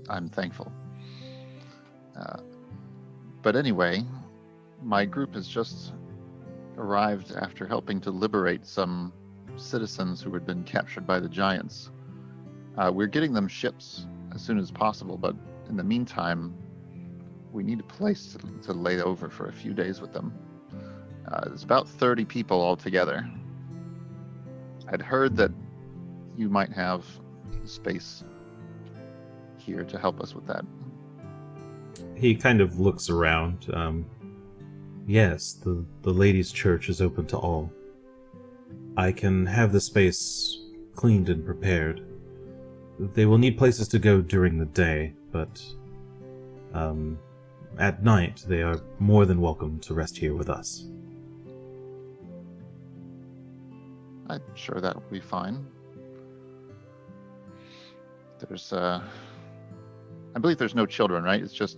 I'm thankful. But anyway, my group has just arrived after helping to liberate some citizens who had been captured by the giants. We're getting them ships as soon as possible, but in the meantime, we need a place to lay over for a few days with them. There's about 30 people altogether. I'd heard that you might have space here to help us with that. He kind of looks around. Yes, the ladies' church is open to all. I can have the space cleaned and prepared. They will need places to go during the day, but at night they are more than welcome to rest here with us. I'm sure that will be fine. I believe there's no children, right? It's just...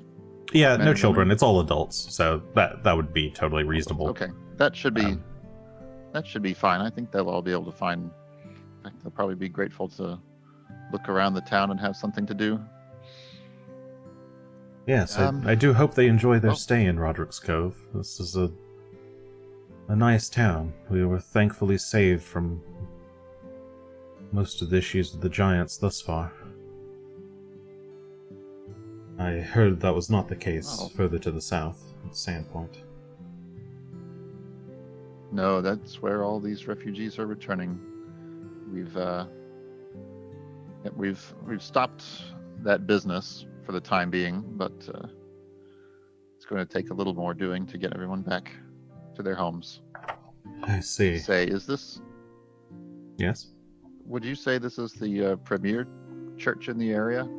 Yeah, Men no and children. women? It's all adults, so that would be totally reasonable. Okay, that should be fine. I think they'll all be able to find. In fact, they'll probably be grateful to look around the town and have something to do. Yes, I do hope they enjoy their well- stay in Roderick's Cove. This is a nice town. We were thankfully saved from most of the issues with the giants thus far. I heard that was not the case Oh. further to the south, at Sandpoint. No, that's where all these refugees are returning. We've stopped that business for the time being, but it's going to take a little more doing to get everyone back to their homes. I see. Is this? Yes? Would you say this is the premier church in the area?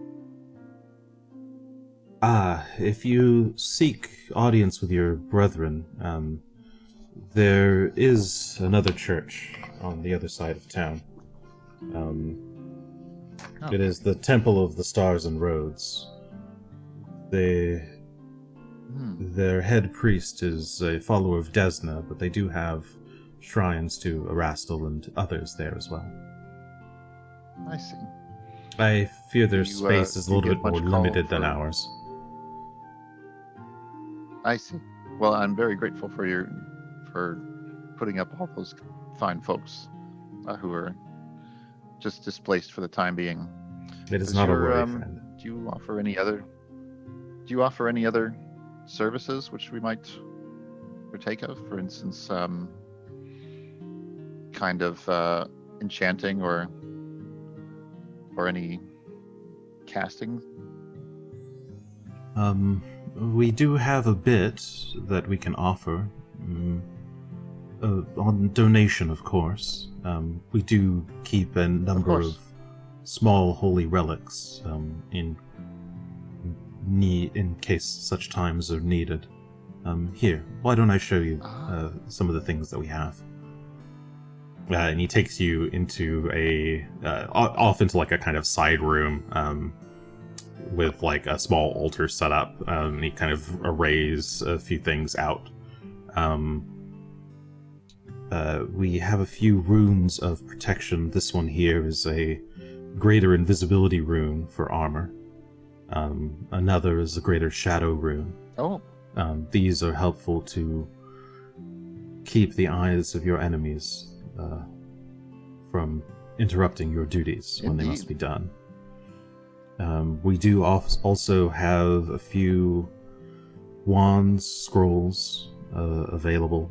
If you seek audience with your brethren, there is another church on the other side of town. It is the Temple of the Stars and Roads. Their head priest is a follower of Desna, but they do have shrines to Erastil and others there as well. I see. I fear their You, space is a you little get bit more much call limited than for- ours. I see. Well, I'm very grateful for putting up all those fine folks who are just displaced for the time being. It is Does not a your, worry, friend. Do you offer any other services which we might partake of? For instance, kind of enchanting or any casting? We do have a bit that we can offer. On donation, of course. We do keep a number of small holy relics in case such times are needed. Here, why don't I show you some of the things that we have? And he takes you into off into like a kind of side room with like a small altar set up. And he kind of arrays a few things out. We have a few runes of protection. This one here is a greater invisibility rune for armor. Another is a greater shadow rune. Oh. These are helpful to keep the eyes of your enemies from interrupting your duties when they must be done. We do also have a few wands, scrolls available.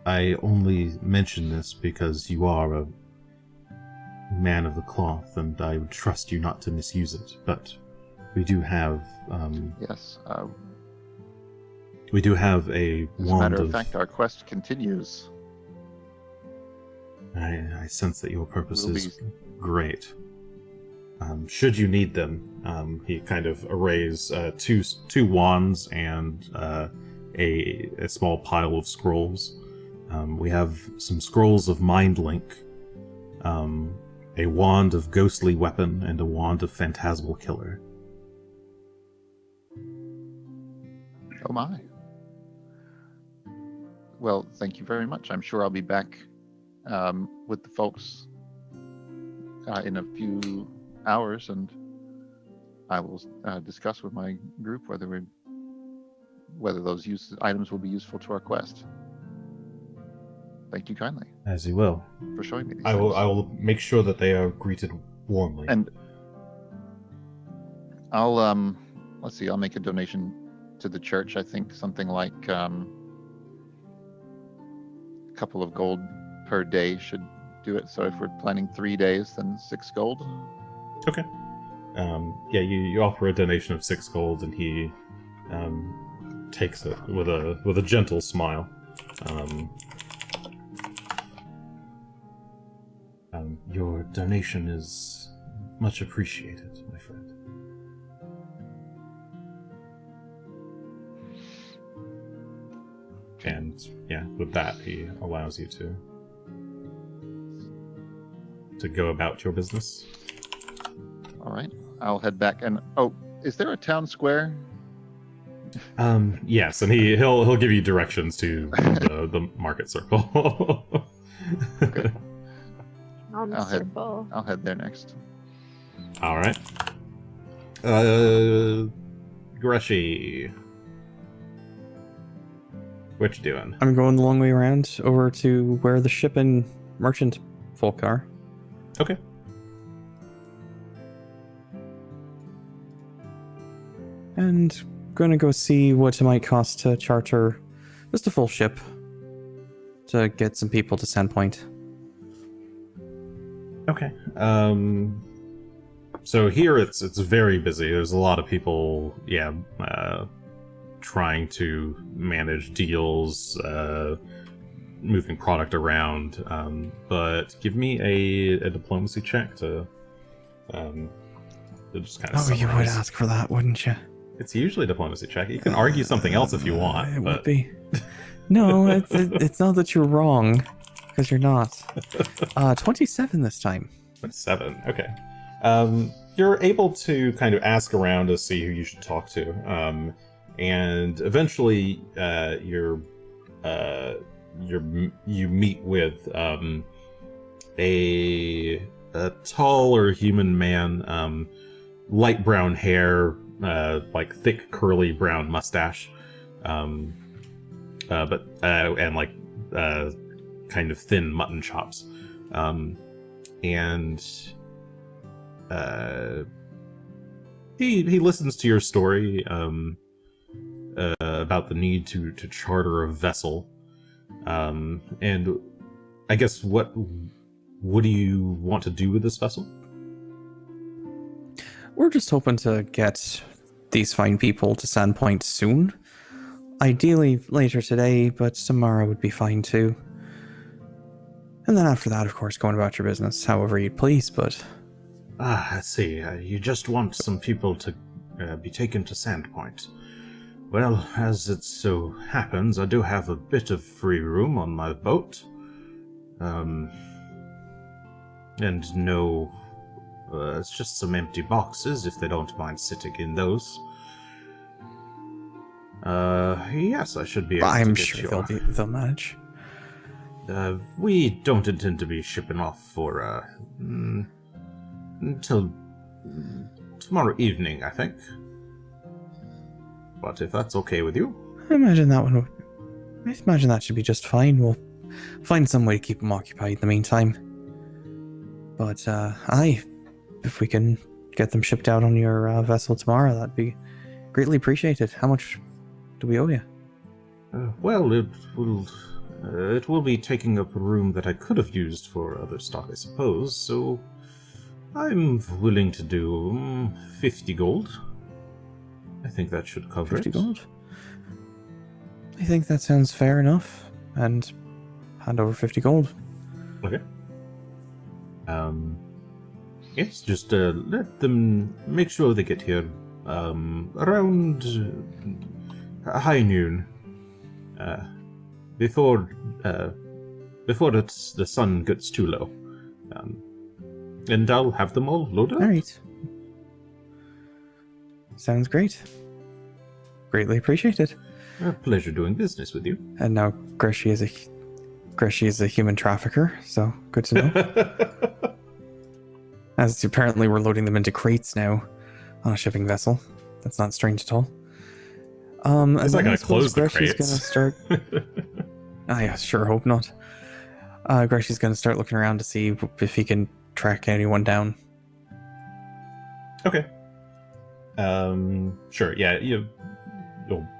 I only mention this because you are a man of the cloth, and I would trust you not to misuse it. But we do have Yes. we do have a As a wand matter of fact, our quest continues. I sense that your purpose We'll is great. Should you need them, he kind of arrays two wands and a small pile of scrolls. We have some scrolls of Mind Link, a wand of Ghostly Weapon, and a wand of Phantasmal Killer. Oh my. Well, thank you very much. I'm sure I'll be back with the folks in a few hours, and I will discuss with my group whether those items will be useful to our quest. Thank you kindly As you will. for showing me these. I will make sure that they are greeted warmly. And I'll let's see. I'll make a donation to the church. I think something like a couple of gold per day should do it. So if we're planning 3 days, then 6 gold. Okay. Yeah, you offer a donation of 6 gold, and he takes it with a gentle smile. Your donation is much appreciated, my friend. And yeah, with that, he allows you to go about your business. All right. I'll head back. And is there a town square? Yes, and he'll give you directions to the market circle. Okay. On the circle. I'll head there next. All right. Greshy, what you doing? I'm going the long way around over to where the ship and merchant folk are. Okay. And gonna go see what it might cost to charter just a full ship to get some people to Sandpoint. Okay. So here it's very busy. There's a lot of people, trying to manage deals, moving product around. But give me a diplomacy check to just kind of. Oh, you would ask for that, wouldn't you? It's usually a diplomacy check. You can argue something else if you want. It but... would be. No, it's not that you're wrong, because you're not. 27 this time. 27. Okay. You're able to kind of ask around to see who you should talk to, and eventually, you meet with a taller human man, light brown hair, like thick curly brown mustache, and like kind of thin mutton chops, and he listens to your story about the need to charter a vessel, and I guess what do you want to do with this vessel? We're just hoping to get these fine people to Sandpoint soon. Ideally later today, but tomorrow would be fine too. And then after that, of course, going about your business however you'd please, but... I see. You just want some people to be taken to Sandpoint. Well, as it so happens, I do have a bit of free room on my boat. And no... it's just some empty boxes, if they don't mind sitting in those. Yes, I should be able I'm to get sure they'll manage. We don't intend to be shipping off for, until tomorrow evening, I think. But if that's okay with you... I imagine that should be just fine. We'll find some way to keep them occupied in the meantime. But, if we can get them shipped out on your vessel tomorrow, that'd be greatly appreciated. How much do we owe you? Well, it will be taking up a room that I could have used for other stock, I suppose, so I'm willing to do 50 gold. I think that should cover 50 it. gold? I think that sounds fair enough, and hand over 50 gold. Okay. Yes, just let them make sure they get here around high noon, before the sun gets too low, and I'll have them all loaded up. All right. Sounds great. Greatly appreciated. A pleasure doing business with you. And now Greshy is a human trafficker, so good to know. As apparently we're loading them into crates now on a shipping vessel. That's not strange at all. It's not going to close the Greshy's crates. Gonna start... I sure hope not. Greshy's going to start looking around to see if he can track anyone down. Okay. Sure. Yeah, you'll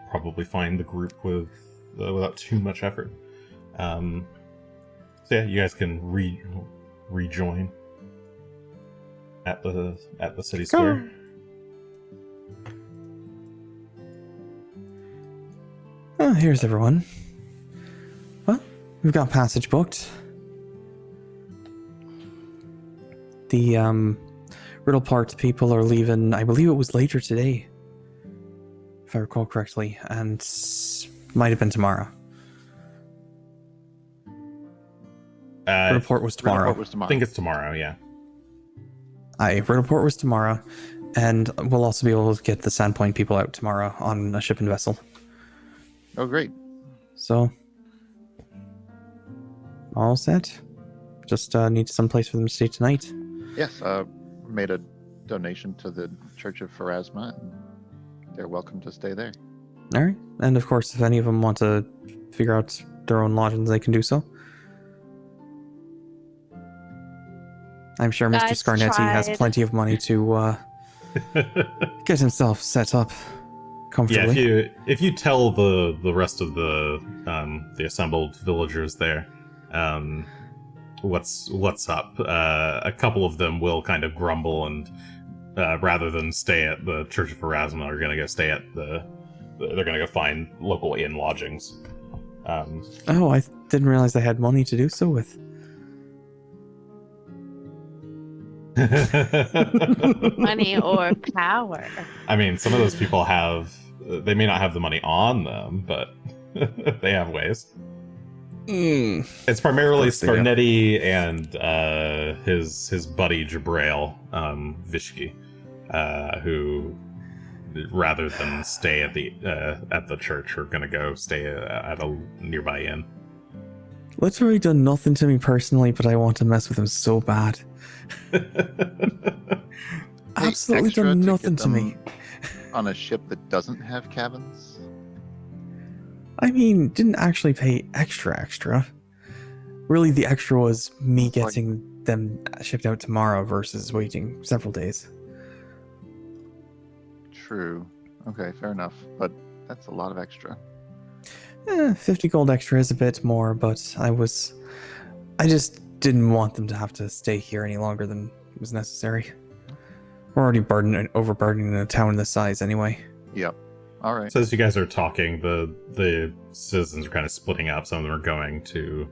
probably find the group without too much effort. So yeah, you guys can rejoin at the city square. Oh, here's everyone. Well, we've got passage booked. The Riddleport people are leaving, I believe it was later today, if I recall correctly, and might have been tomorrow. Riddleport was tomorrow. I think it's tomorrow, yeah. Riddleport was tomorrow, And we'll also be able to get the Sandpoint people out tomorrow on a shipping vessel. Oh, great. So, all set. Just need some place for them to stay tonight. Yes, made a donation to the Church of Pharasma, and they're welcome to stay there. All right. And of course, if any of them want to figure out their own lodgings, they can do so. I'm sure Mr. Guys Scarnetti has tried. plenty of money to get himself set up comfortably. Yeah, if you tell the rest of the assembled villagers there what's up, a couple of them will kind of grumble and rather than stay at the Church of Pharasma, are going to go stay at they're going to go find local inn lodgings. Oh, I didn't realize they had money to do so with. Money or power. I mean, some of those people they may not have the money on them, but they have ways. It's primarily Scarnetti and his buddy Jabrail, Vishki, who, rather than stay at the church, are gonna go stay at a nearby inn. Literally done nothing to me personally, but I want to mess with him so bad. Absolutely extra done to nothing get to me. them on a ship that doesn't have cabins? I mean, didn't actually pay extra. Really, the extra was me getting them shipped out tomorrow versus waiting several days. True. Okay, fair enough. But that's a lot of extra. 50 gold extra is a bit more, but I just didn't want them to have to stay here any longer than was necessary. We're already overburdening a town this size anyway. Yep. All right. So as you guys are talking, the citizens are kind of splitting up. Some of them are going to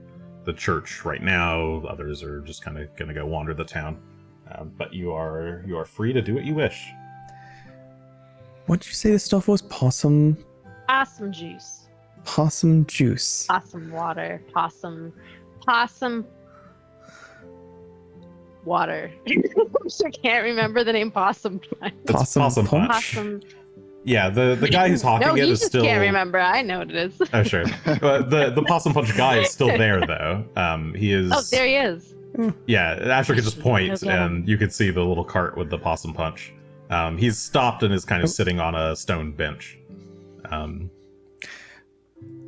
the church right now. Others are just kind of going to go wander the town. But you are free to do what you wish. What did you say this stuff was? Possum juice. Possum juice. Possum water. Possum water. I can't remember the name Possum Punch. It's Possum Punch. Possum. Yeah, the guy who's hawking No, it you is just still. can't remember. I know what it is. Oh sure, but the Possum Punch guy is still there though. He is. Oh, there he is. Yeah, Asher could just point, Okay. and you could see the little cart with the Possum Punch. He's stopped and is kind of sitting on a stone bench.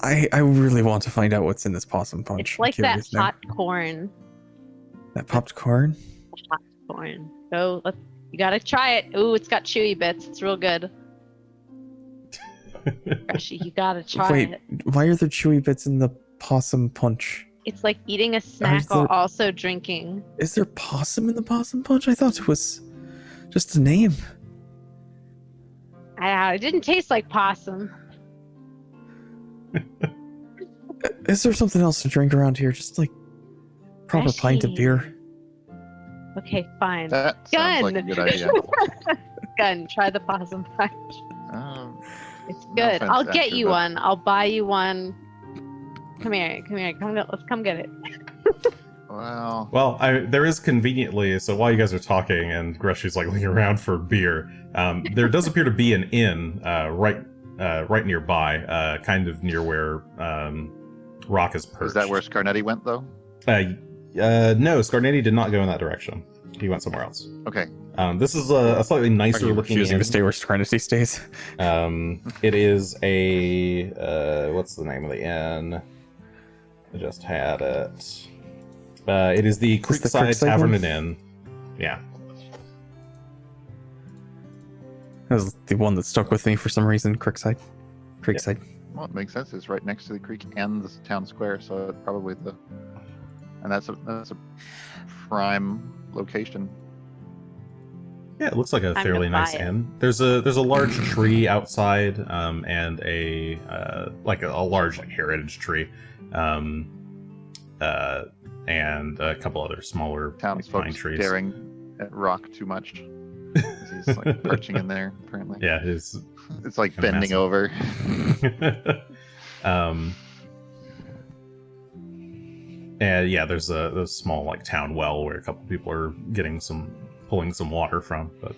I really want to find out what's in this Possum Punch. It's like I'm that curious now. hot corn. That popped corn? Corn. So you gotta try it. Ooh, it's got chewy bits. It's real good. Greshy, you gotta try Wait, it. why are there chewy bits in the Possum Punch? It's like eating a snack while there- also drinking. Is there possum in the Possum Punch? I thought it was just a name. It didn't taste like possum. Is there something else to drink around here? Just like proper pint of Greshy. beer. Okay, fine. That sounds like a good idea. Gunn, try the possum punch. It's No good. offense, I'll get Asher, you but- one. I'll buy you one. Come here. Let's come get it. Well, there is conveniently. So while you guys are talking, and Greshy's like looking around for beer, there does appear to be an inn right nearby, kind of near where Rock is perched. is that where Scarnetti went, though? No, Scarnetti did not go in that direction. He went somewhere else. Okay. This is a slightly Are nicer you looking refusing inn. to stay where Serenity stays? It is a what's the name of the inn? I just had it. It is the Is the Creekside Creekside Tavern one? and Inn. Yeah. That was the one that stuck with me for some reason. Creekside. Well, it makes sense. It's right next to the creek and the town square, so it's probably and that's a prime location. Yeah, it looks like a Time to fairly nice buy it. inn. There's a large tree outside, and a large heritage tree, and a couple other smaller pine Townsfolk trees. staring at Rock too much. 'Cause he's like perching in there, apparently. Yeah, it's It's like Kinda bending massive. over. And yeah, there's a small like town well where a couple people are pulling some water from, but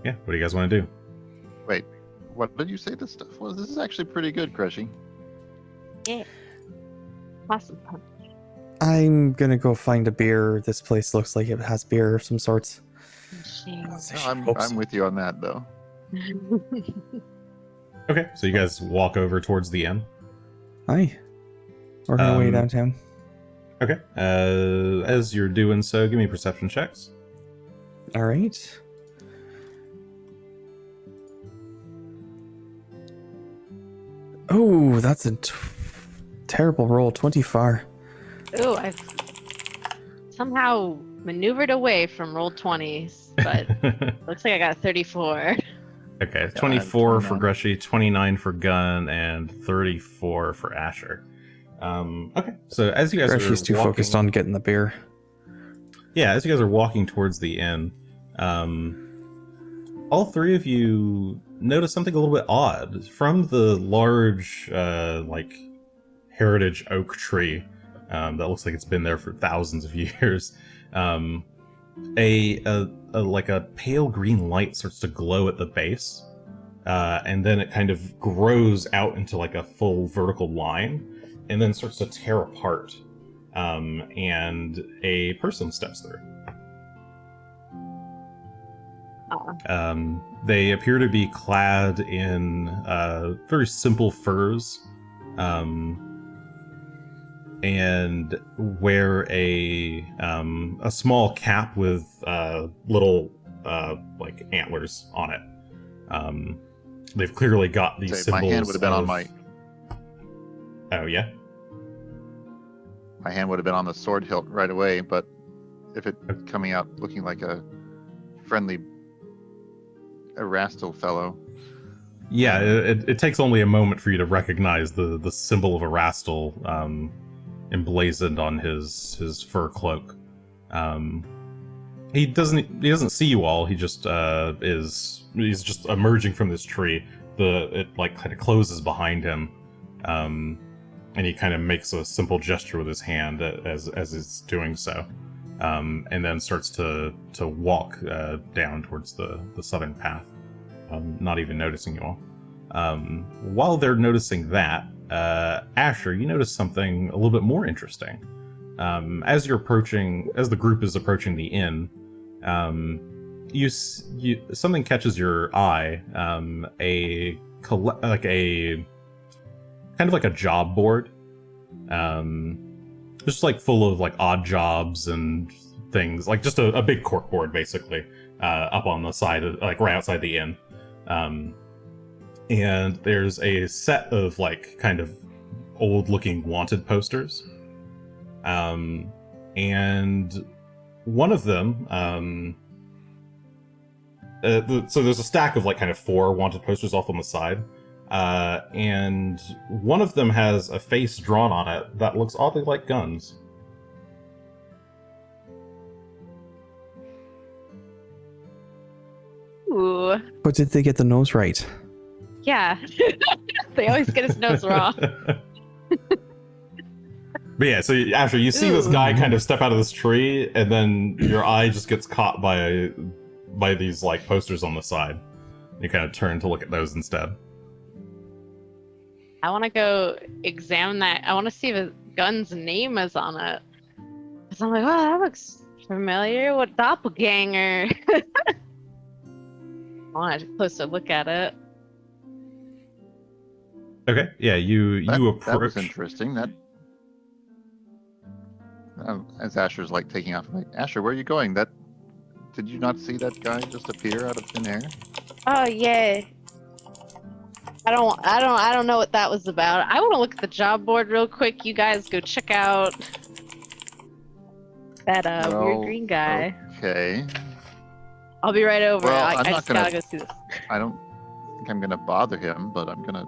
yeah, what do you guys want to do? Wait, what did you say this stuff was? This is actually pretty good, Greshy. Yeah. Awesome. I'm gonna go find a beer. This place looks like it has beer of some sorts. No, I'm with you on that, though. Okay, so you guys walk over towards the inn. Hi. Working our way downtown. Okay, as you're doing so, give me perception checks. All right. Oh, that's a terrible roll. 24. Ooh, I've somehow maneuvered away from roll 20s, but looks like I got a 34. Okay, 24 for Greshy, 29 for Gunn, and 34 for Asher. Okay, so as you guys Greshy's too focused on getting the beer. Yeah, as you guys are walking towards the inn, all three of you notice something a little bit odd. From the large, heritage oak tree that looks like it's been there for thousands of years, a pale green light starts to glow at the base, and then it kind of grows out into like a full vertical line, and then starts to tear apart, and a person steps through. They appear to be clad in very simple furs, and wear a small cap with little antlers on it. They've clearly got these symbols. My hand would have been on my. Oh yeah. My hand would have been on the sword hilt right away, but if it coming out looking like a friendly Erastil fellow. Yeah, it takes only a moment for you to recognize the symbol of Erastil emblazoned on his fur cloak. He doesn't see you all. He just he's just emerging from this tree. It kind of closes behind him, and he kind of makes a simple gesture with his hand as it's doing so, and then starts to walk down towards the southern path, not even noticing you all. While they're noticing that, Asher, you notice something a little bit more interesting. As the group is approaching the inn, something catches your eye. Kind of like a job board, just full of odd jobs and things, just a big cork board basically, up on the side of right outside the inn. And there's a set of kind of old looking wanted posters. And one of them, so there's a stack of kind of 4 wanted posters off on the side. And one of them has a face drawn on it that looks oddly like Gunn's. Ooh. But did they get the nose right? Yeah. They always get his nose wrong. But yeah, so after you see this guy kind of step out of this tree, and then your eye just gets caught by these posters on the side. You kind of turn to look at those instead. I want to go examine that. I want to see if Gunn's name is on it. Because I'm like, oh, that looks familiar. What doppelganger? I want a closer look at it. Okay, yeah, you approach. That was interesting. That as Asher's taking off, Asher, where are you going? Did you not see that guy just appear out of thin air? Oh yeah. I don't know what that was about. I want to look at the job board real quick. You guys go check out that weird green guy. Okay. I'll be right over. Well, I just gotta go see this. I don't think I'm gonna bother him, but I'm gonna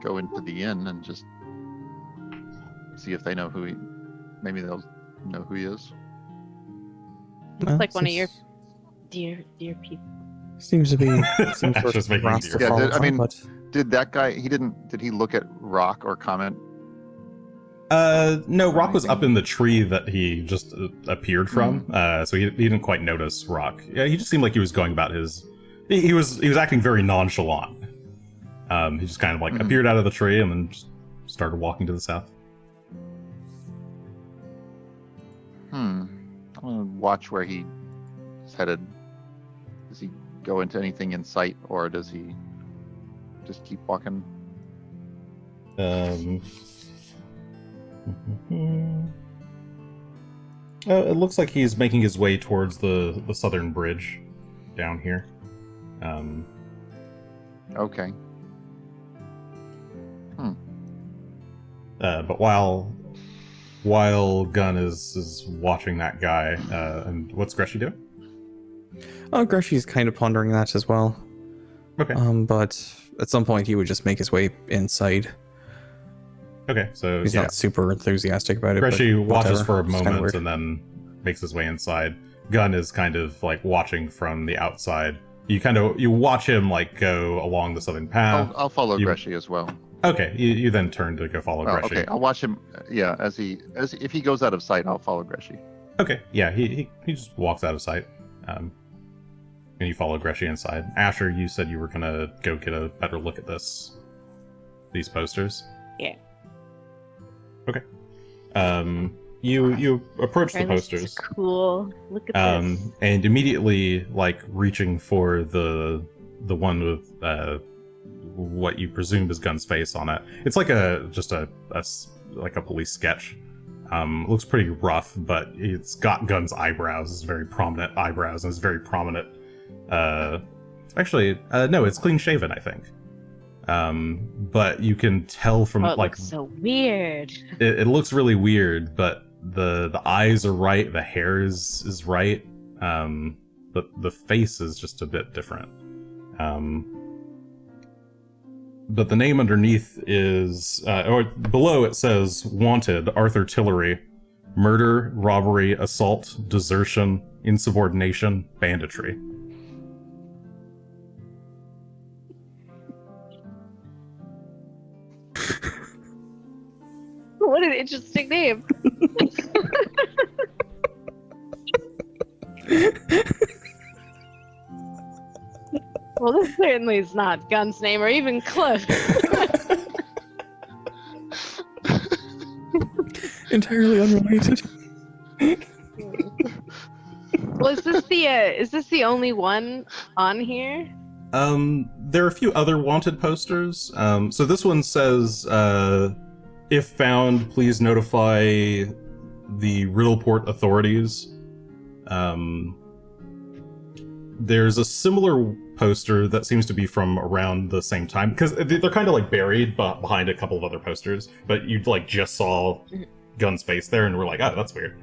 go into the inn and just see if they know who he. Maybe they'll know who he is. Looks like one of your dear people. Seems to be some sort of roster but did that guy? Did he look at Rock or comment? No, Rock was up in the tree that he just appeared from, so he didn't quite notice Rock. Yeah, he just seemed like he was going about his... He was acting very nonchalant. He just kind of like appeared out of the tree and then just started walking to the south. I'm gonna watch where he is headed. Does he go into anything in sight, or does he just keep walking? It looks like he's making his way towards the southern bridge down here. Okay. But while Gunn is watching that guy, and what's Greshy doing? Greshy's kind of pondering that as well. Okay. But at some point he would just make his way inside. Okay, so he's not super enthusiastic about it. Greshy watches whatever. for a It's kinda moment weird. and then makes his way inside. Gunn is kind of like watching from the outside. You watch him like go along the southern path. I'll follow Greshy as well. Okay, you then turn to go follow Greshy. Okay, I'll watch him. Yeah, if he goes out of sight, I'll follow Greshy. Okay, yeah, he just walks out of sight. And you follow Greshy inside. Asher, you said you were gonna go get a better look at these posters. Yeah. Okay. You approach the This is posters. cool. Look at this. And immediately like reaching for the one with what you presumed is Gunn's face on it. It's like a police sketch. Looks pretty rough, but it's got Gunn's eyebrows. It's very prominent eyebrows, and it's very prominent. No, it's clean shaven, I think. But you can tell from it looks so weird. It looks really weird, but the eyes are right, the hair is right, but the face is just a bit different. But the name underneath is, or below it says, Wanted, Arthur Tillery, Murder, Robbery, Assault, Desertion, Insubordination, Banditry. What an interesting name. Well, this certainly is not Gunn's name or even close. Entirely unrelated. Well, is this the only one on here? There are a few other wanted posters. So this one says, if found, please notify the Riddleport authorities. There's a similar poster that seems to be from around the same time, because they're kind of like buried behind a couple of other posters, but you like just saw Gunn's face there and we're like, oh, that's weird.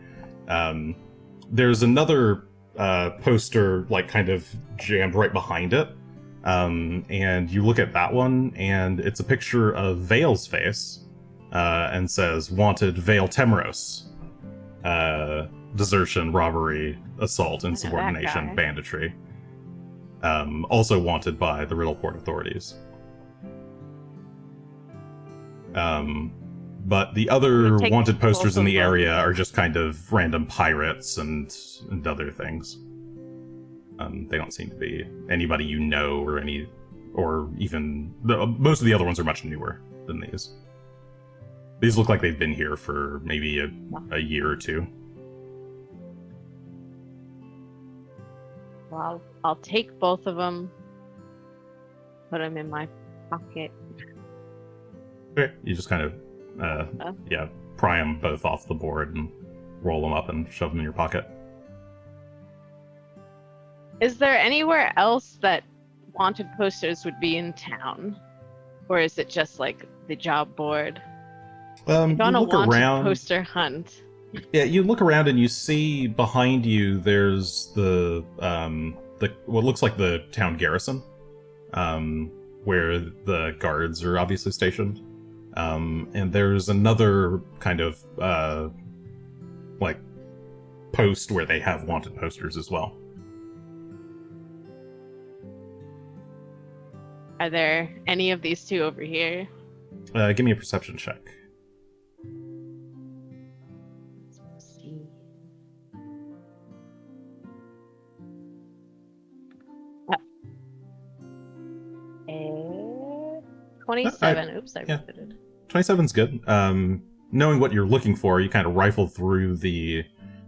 There's another poster like kind of jammed right behind it. And you look at that one and it's a picture of Vale's face, and says, Wanted, Vale Temeros. Desertion, robbery, assault, insubordination, banditry. Also wanted by the Riddleport authorities. But the other wanted posters in the area are just kind of random pirates and other things. They don't seem to be anybody you know most of the other ones are much newer than these. These look like they've been here for maybe a year or two. Well, I'll take both of them. Put them in my pocket. Okay, you just kind of, pry them both off the board and roll them up and shove them in your pocket. Is there anywhere else that wanted posters would be in town? Or is it just like the job board? You on a look wanted around. Poster hunt. Yeah, you look around and you see behind you there's the what looks like the town garrison, where the guards are obviously stationed. And there's another kind of like post where they have wanted posters as well. Are there any of these two over here? Give me a perception check. 27. Oops, I yeah. repeated. 27's good. Knowing what you're looking for, you kind of rifle through the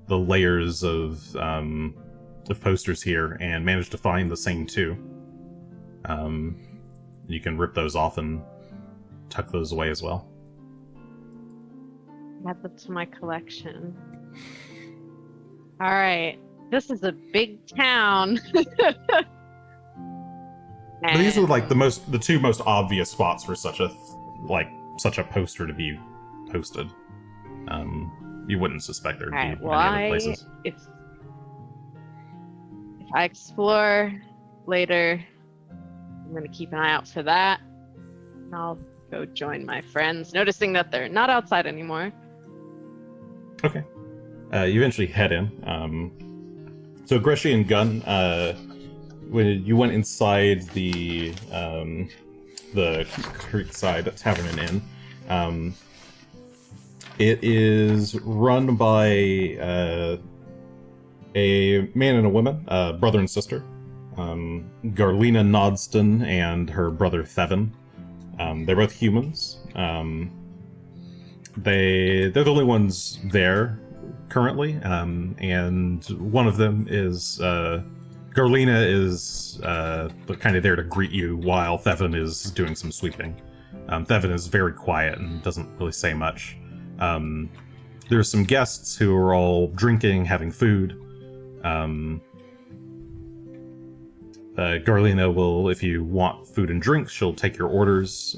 layers of posters here and manage to find the same two. You can rip those off and tuck those away as well. Add that to my collection. All right, this is a big town. But these are like the two most obvious spots for such a poster to be posted. You wouldn't suspect there'd be any other places. If I explore later, I'm gonna keep an eye out for that. And I'll go join my friends, noticing that they're not outside anymore. Okay. You eventually head in. So Greshy and Gunn, when you went inside the Creekside Tavern and Inn, it is run by a man and a woman, brother and sister. Garlina Nodston and her brother Thevin. They're both humans. They're the only ones there currently, and one of them is Garlina is kind of there to greet you while Thevin is doing some sweeping. Thevin is very quiet and doesn't really say much. There's some guests who are all drinking, having food. Garlina will, if you want food and drinks, she'll take your orders.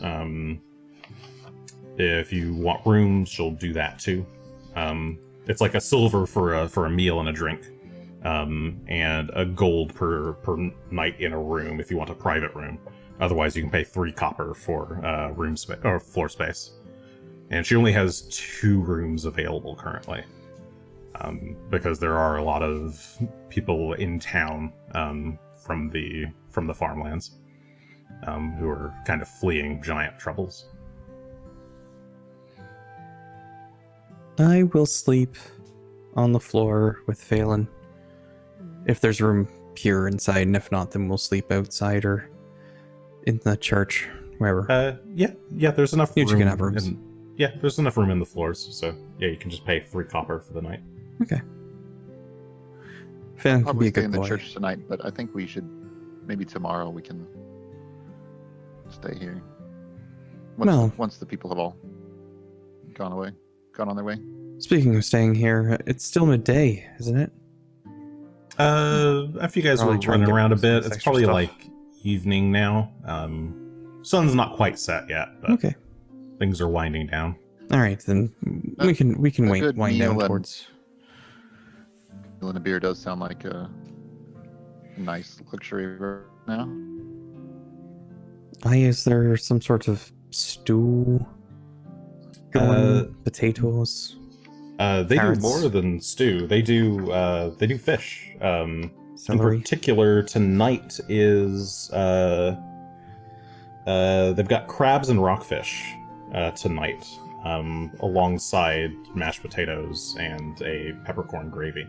If you want rooms, she'll do that too. It's like a silver for a meal and a drink, and a gold per night in a room if you want a private room. Otherwise, you can pay 3 copper for room space or floor space. And she only has 2 rooms available currently, because there are a lot of people in town from the farmlands who are kind of fleeing giant troubles. I will sleep on the floor with Phelan. If there's room here inside, and if not, then we'll sleep outside or in the church, wherever. Yeah, there's enough room. You can have rooms. There's enough room in the floors, so yeah, you can just pay 3 copper for the night. Okay. Phelan can be Probably a stay good in the boy. church tonight, but I think we should, maybe tomorrow we can stay here. Once the people have all gone on their way. Speaking of staying here, it's still midday, isn't it? After you guys Probably were try and running get around a some bit, it's extra probably stuff. like evening now. Sun's not quite set yet, but Okay. things are winding down. All right, then we can a wind good down meal and- towards. Meal and a beer does sound like a nice luxury right now. Is there some sort of stew? Going? Potatoes? They Carrots. do more than stew. They do fish. In Celery? particular, tonight is they've got crabs and rockfish tonight, alongside mashed potatoes and a peppercorn gravy.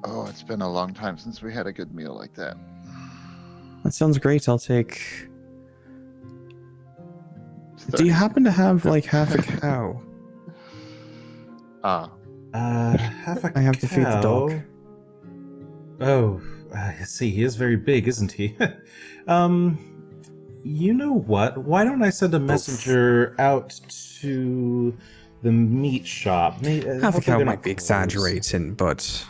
Oh, it's been a long time since we had a good meal like that. That sounds great. I'll take. Do you happen to have like half a cow? Half a I have to feed the dog. cow? Oh, let's see. He is very big, isn't he? You know what? Why don't I send a messenger out to the meat shop? Half a Hopefully cow they're might not be closed. exaggerating, but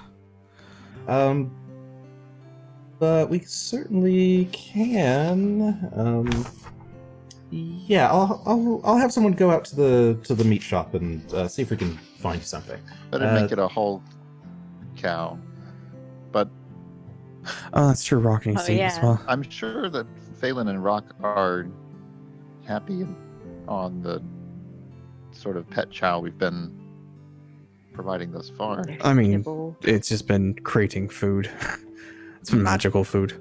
But we certainly can. Yeah, I'll have someone go out to the meat shop and see if we can find something. Better make it a whole cow. But oh, that's true. Rock needs Oh, to eat as yeah. well. I'm sure that Phelan and Rock are happy on the sort of pet chow we've been providing thus far. I mean, Nibble. it's just been creating food. It's been magical food,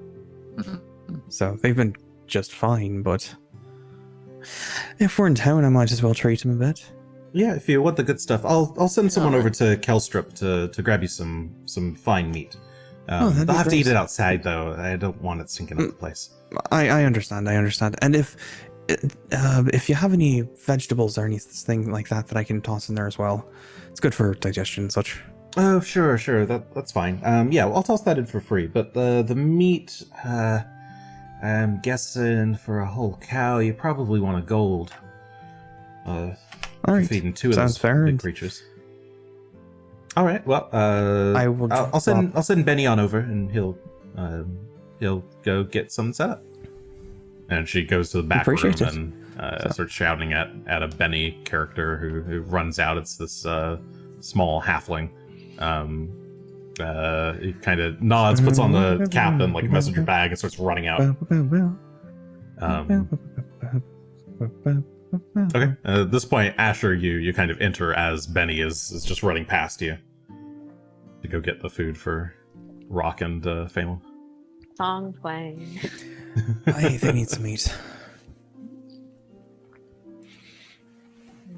Mhm. so they've been just fine. But if we're in town, I might as well treat them a bit. Yeah, if you want the good stuff, I'll send someone Alright. over to Kelstrip to grab you some fine meat. that'd They'll be have to eat great. it outside, though. I don't want it stinking up the place. I understand. And if you have any vegetables or anything like that I can toss in there as well, it's good for digestion and such. Oh, sure. That's fine. Yeah, I'll toss that in for free. But the meat, I'm guessing for a whole cow, you probably want a gold. All For right. feeding two of Sounds those fair. big creatures. All right. Well, I'll send Benny on over, and he'll go get some set up. And she goes to the back room Appreciate it. and starts shouting at a Benny character who runs out. It's this small halfling. He kind of nods, puts on the cap and like a messenger bag, and starts running out. Okay. At this point, Asher, you kind of enter as Benny is just running past you to go get the food for Rock and Phelan. Song playing. They need some meat.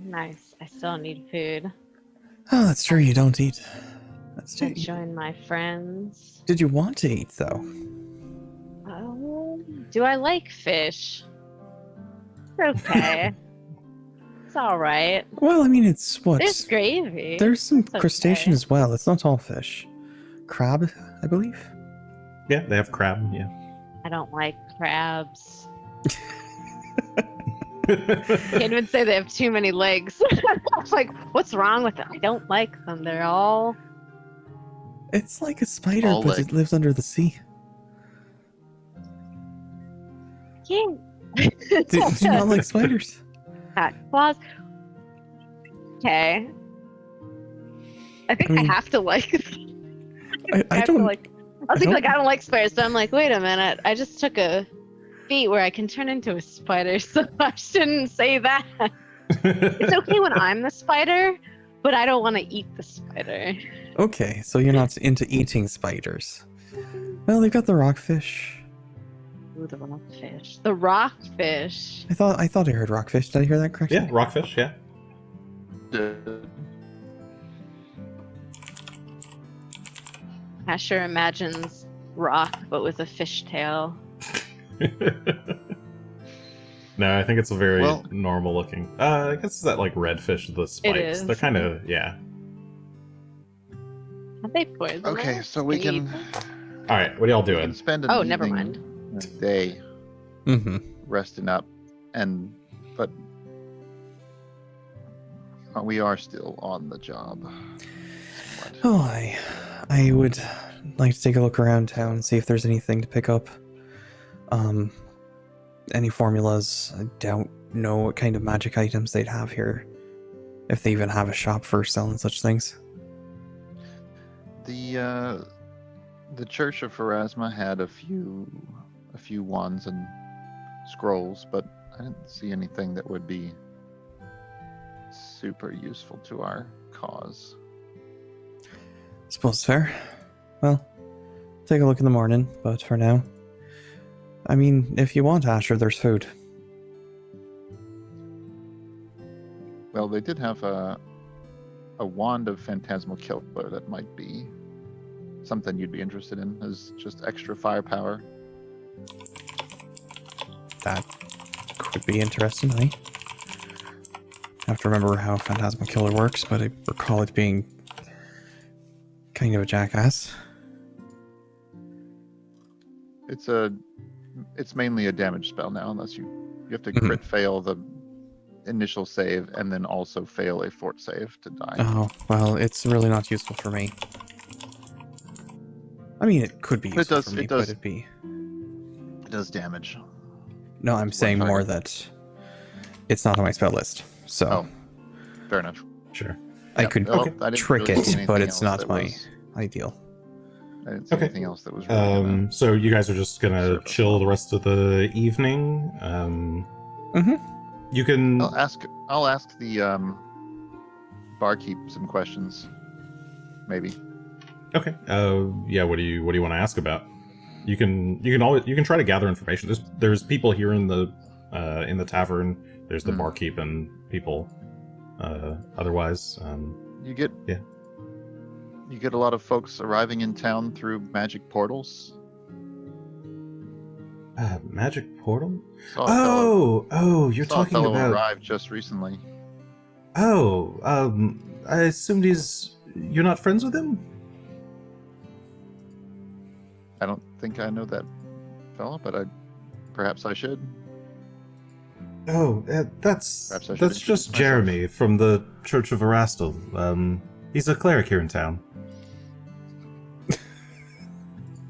Nice. I still need food. Oh, that's true. You don't eat. That's I true. join my friends. Did you want to eat though? Oh, do I like fish? It's okay. It's all right. Well, I mean, it's what? There's gravy. There's some It's crustacean okay. as well. It's not all fish. Crab, I believe. Yeah, they have crab. Yeah. I don't like crabs. Can't even say they have too many legs. I'm like, what's wrong with them? I don't like them. They're all. It's like a spider, All but leg. it lives under the sea. Yeah. Do you not like spiders? Cat claws. Okay. I think I mean, have to like. I have to don't. like. I was thinking like I don't like spiders, but I'm like, wait a minute. I just took a feat where I can turn into a spider, so I shouldn't say that. It's okay when I'm the spider, but I don't want to eat the spider. Okay, so you're not into eating spiders. Well, they've got the rockfish. Ooh, the rockfish. The rockfish. I thought I heard rockfish. Did I hear that correctly? Yeah, rockfish. Yeah. Asher imagines rock, but with a fish tail. No, I think it's a very Well- normal looking. I guess it's that like red fish with the spikes. is. They're kind of yeah. Are they poisonous? Okay, so we Can you can, eat them? All right, what are y'all we doing? can spend an Oh, never evening, mind. a day Mm-hmm. resting up, but we are still on the job. somewhat. Oh, I would like to take a look around town, see if there's anything to pick up. Any formulas. I don't know what kind of magic items they'd have here. If they even have a shop for selling such things. The Church of Pharasma had a few wands and scrolls, but I didn't see anything that would be super useful to our cause. Suppose it's fair. Well, take a look in the morning, but for now. I mean, if you want, Asher, there's food. Well, they did have a wand of phantasmal killer that might be something you'd be interested in, as just extra firepower. That could be interesting, I have to remember how Phantasmal Killer works, but I recall it being kind of a jackass. It's mainly a damage spell now, unless you have to Mhm. crit fail the initial save and then also fail a fort save to die. Oh, well, it's really not useful for me. I mean, it could be It useful does- for me, it does. but it'd be... It does damage. No, I'm It's saying worth more targeting. that it's not on my spell list, so Oh, fair enough. Sure. I Yeah, could well, I didn't trick really see it, but anything it's else not that my was- ideal. I didn't see Okay. anything else that was really gonna- So you guys are just gonna Serve us chill well. the rest of the evening. Mhm. You can. I'll ask the barkeep some questions. Maybe. Okay. Yeah. What do you want to ask about? You can try to gather information. There's people here in the tavern. There's the Hmm. barkeep and people. Otherwise, You get Yeah. You get a lot of folks arriving in town through magic portals. Magic portal? Saw a fellow, You're saw talking a fellow about... arrived just recently. Oh, I assumed you're not friends with him? I don't think I know that fellow, but perhaps I should. Oh, that's Perhaps I should just introduce myself. Jeremy from the Church of Erastil. He's a cleric here in town.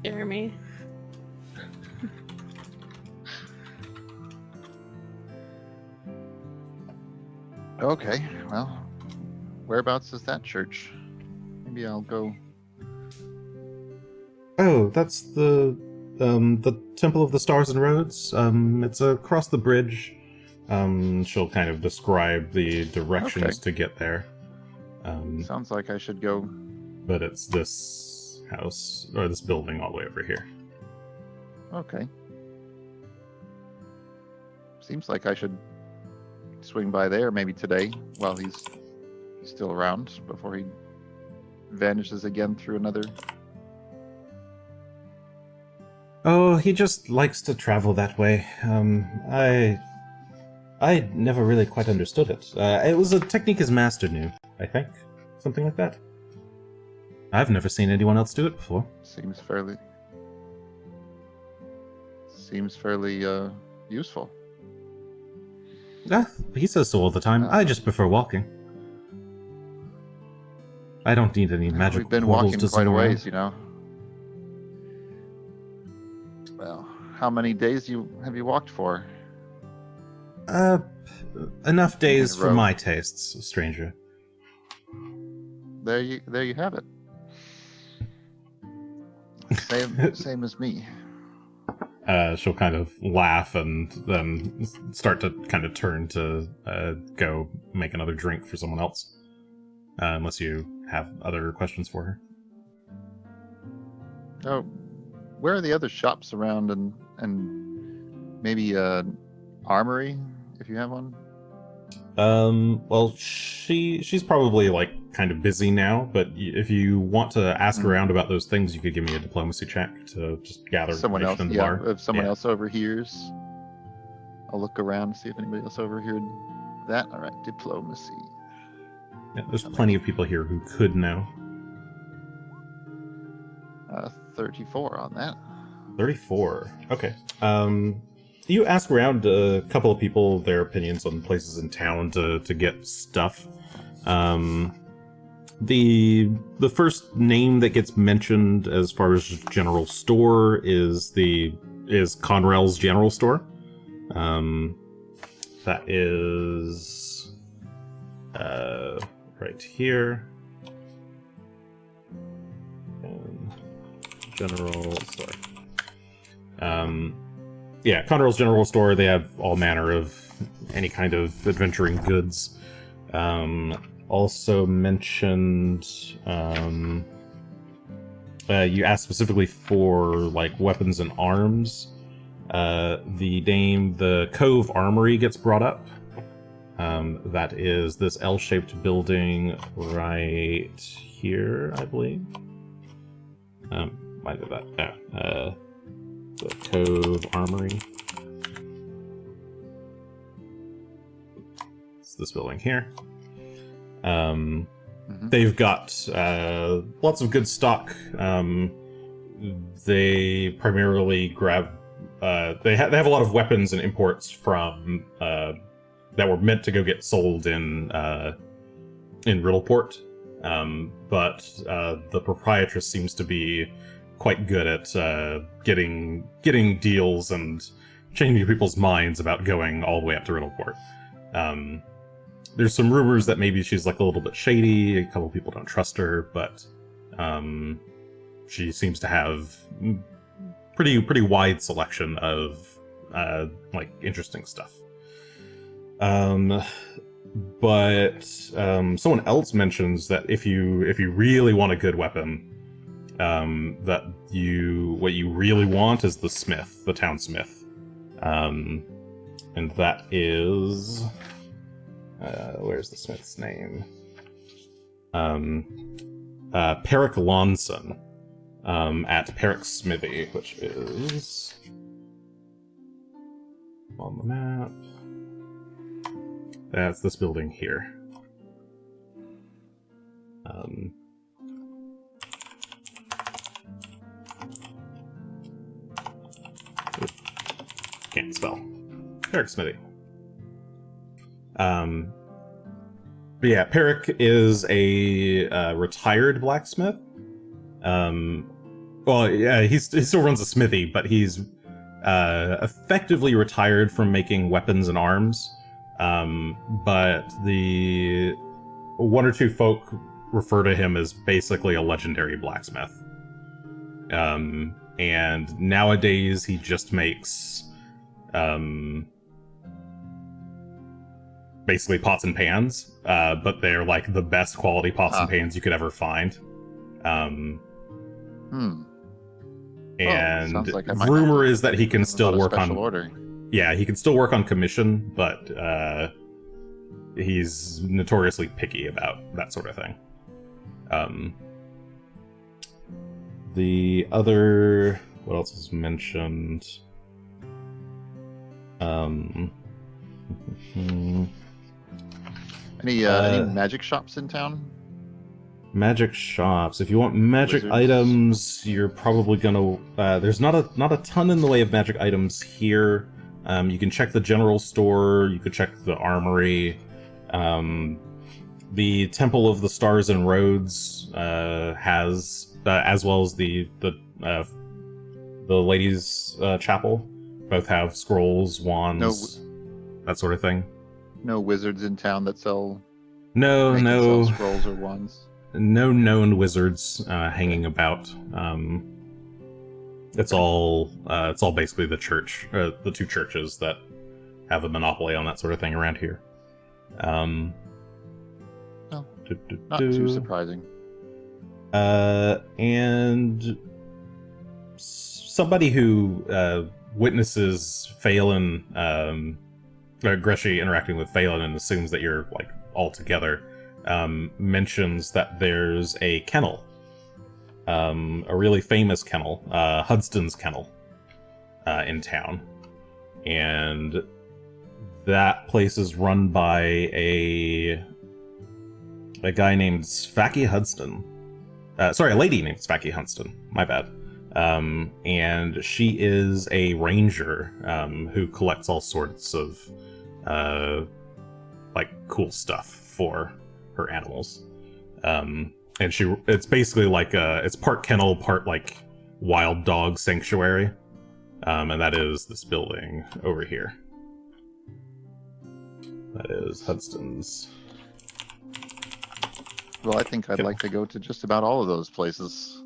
Jeremy. Okay, well, whereabouts is that church? Maybe I'll go. Oh, that's the Temple of the Stars and Roads. It's across the bridge. She'll kind of describe the directions to get there. Sounds like I should go. But it's this house, or this building all the way over here. Okay. Seems like I should swing by there maybe today while he's still around before he vanishes again through another. Oh, he just likes to travel that way. I never really quite understood it. It was a technique his master knew, I think. Something like that. I've never seen anyone else do it before. Seems fairly useful. He says so all the time. I just prefer walking. I don't need any magic We've been portals walking to quite a zoom around. ways, you know. Well, how many days have you walked for? Enough days In a for row. my tastes, stranger. There you have it. Same as me. She'll kind of laugh and then start to kind of turn to go make another drink for someone else. Unless you have other questions for her. Oh, where are the other shops around and maybe armory if you have one? Well, she's probably like kind of busy now, but if you want to ask around about those things, you could give me a diplomacy check to just gather Someone else, information in the yeah. bar. If someone else overhears, I'll look around to see if anybody else overheard that. All right, diplomacy. Yeah, there's plenty of people here who could know. 34 on that. 34. Okay. You ask around a couple of people their opinions on places in town to get stuff. The first name that gets mentioned as far as general store is Conrail's General Store. That is right here. General Store. Yeah, Conrail's General Store, they have all manner of any kind of adventuring goods. Also mentioned, you asked specifically for, like, weapons and arms. The Cove Armory gets brought up. That is this L-shaped building right here, I believe. Might have that. The Cove Armory. It's this building here. They've got lots of good stock. They primarily grab. They have a lot of weapons and imports from that were meant to go get sold in Riddleport. But the proprietress seems to be quite good at getting deals and changing people's minds about going all the way up to Riddleport. There's some rumors that maybe she's like a little bit shady. A couple people don't trust her, but she seems to have pretty wide selection of like interesting stuff. But someone else mentions that if you really want a good weapon, what you really want is the smith, the town smith, and that is where's the smith's name? Peric Lonson at Peric Smithy, which is on the map. That's this building here. Can't spell. Peric Smithy. But yeah, Peric is a retired blacksmith. Well, yeah, he still runs a smithy, but he's effectively retired from making weapons and arms. But the one or two folk refer to him as basically a legendary blacksmith. And nowadays he just makes basically pots and pans, but they're like the best quality pots and pans you could ever find. And like rumor is that he can still work on order. Yeah, he can still work on commission, but he's notoriously picky about that sort of thing. The other, what else was mentioned? Any magic shops in town? Magic shops. If you want magic items, you're probably gonna. There's not a ton in the way of magic items here. You can check the general store. You could check the armory. The Temple of the Stars and Roads has, as well as the Ladies' Chapel, both have scrolls, wands, that sort of thing. No wizards in town that sell. No sell scrolls or wands. No known wizards hanging about. It's all basically the church, the two churches that have a monopoly on that sort of thing around here. Not too surprising. And somebody who witnesses Phelan, Greshy interacting with Phelan and assumes that you're like all together, mentions that there's a kennel, a really famous kennel, Hudston's Kennel, in town, and that place is run by a guy named Svaki Hudston. Sorry, a lady named Svaki Hudston. My bad. And she is a ranger who collects all sorts of like cool stuff for her animals. And it's basically like it's part kennel, part like wild dog sanctuary. And that is this building over here. That is Hudston's. Well, I think I'd like to go to just about all of those places.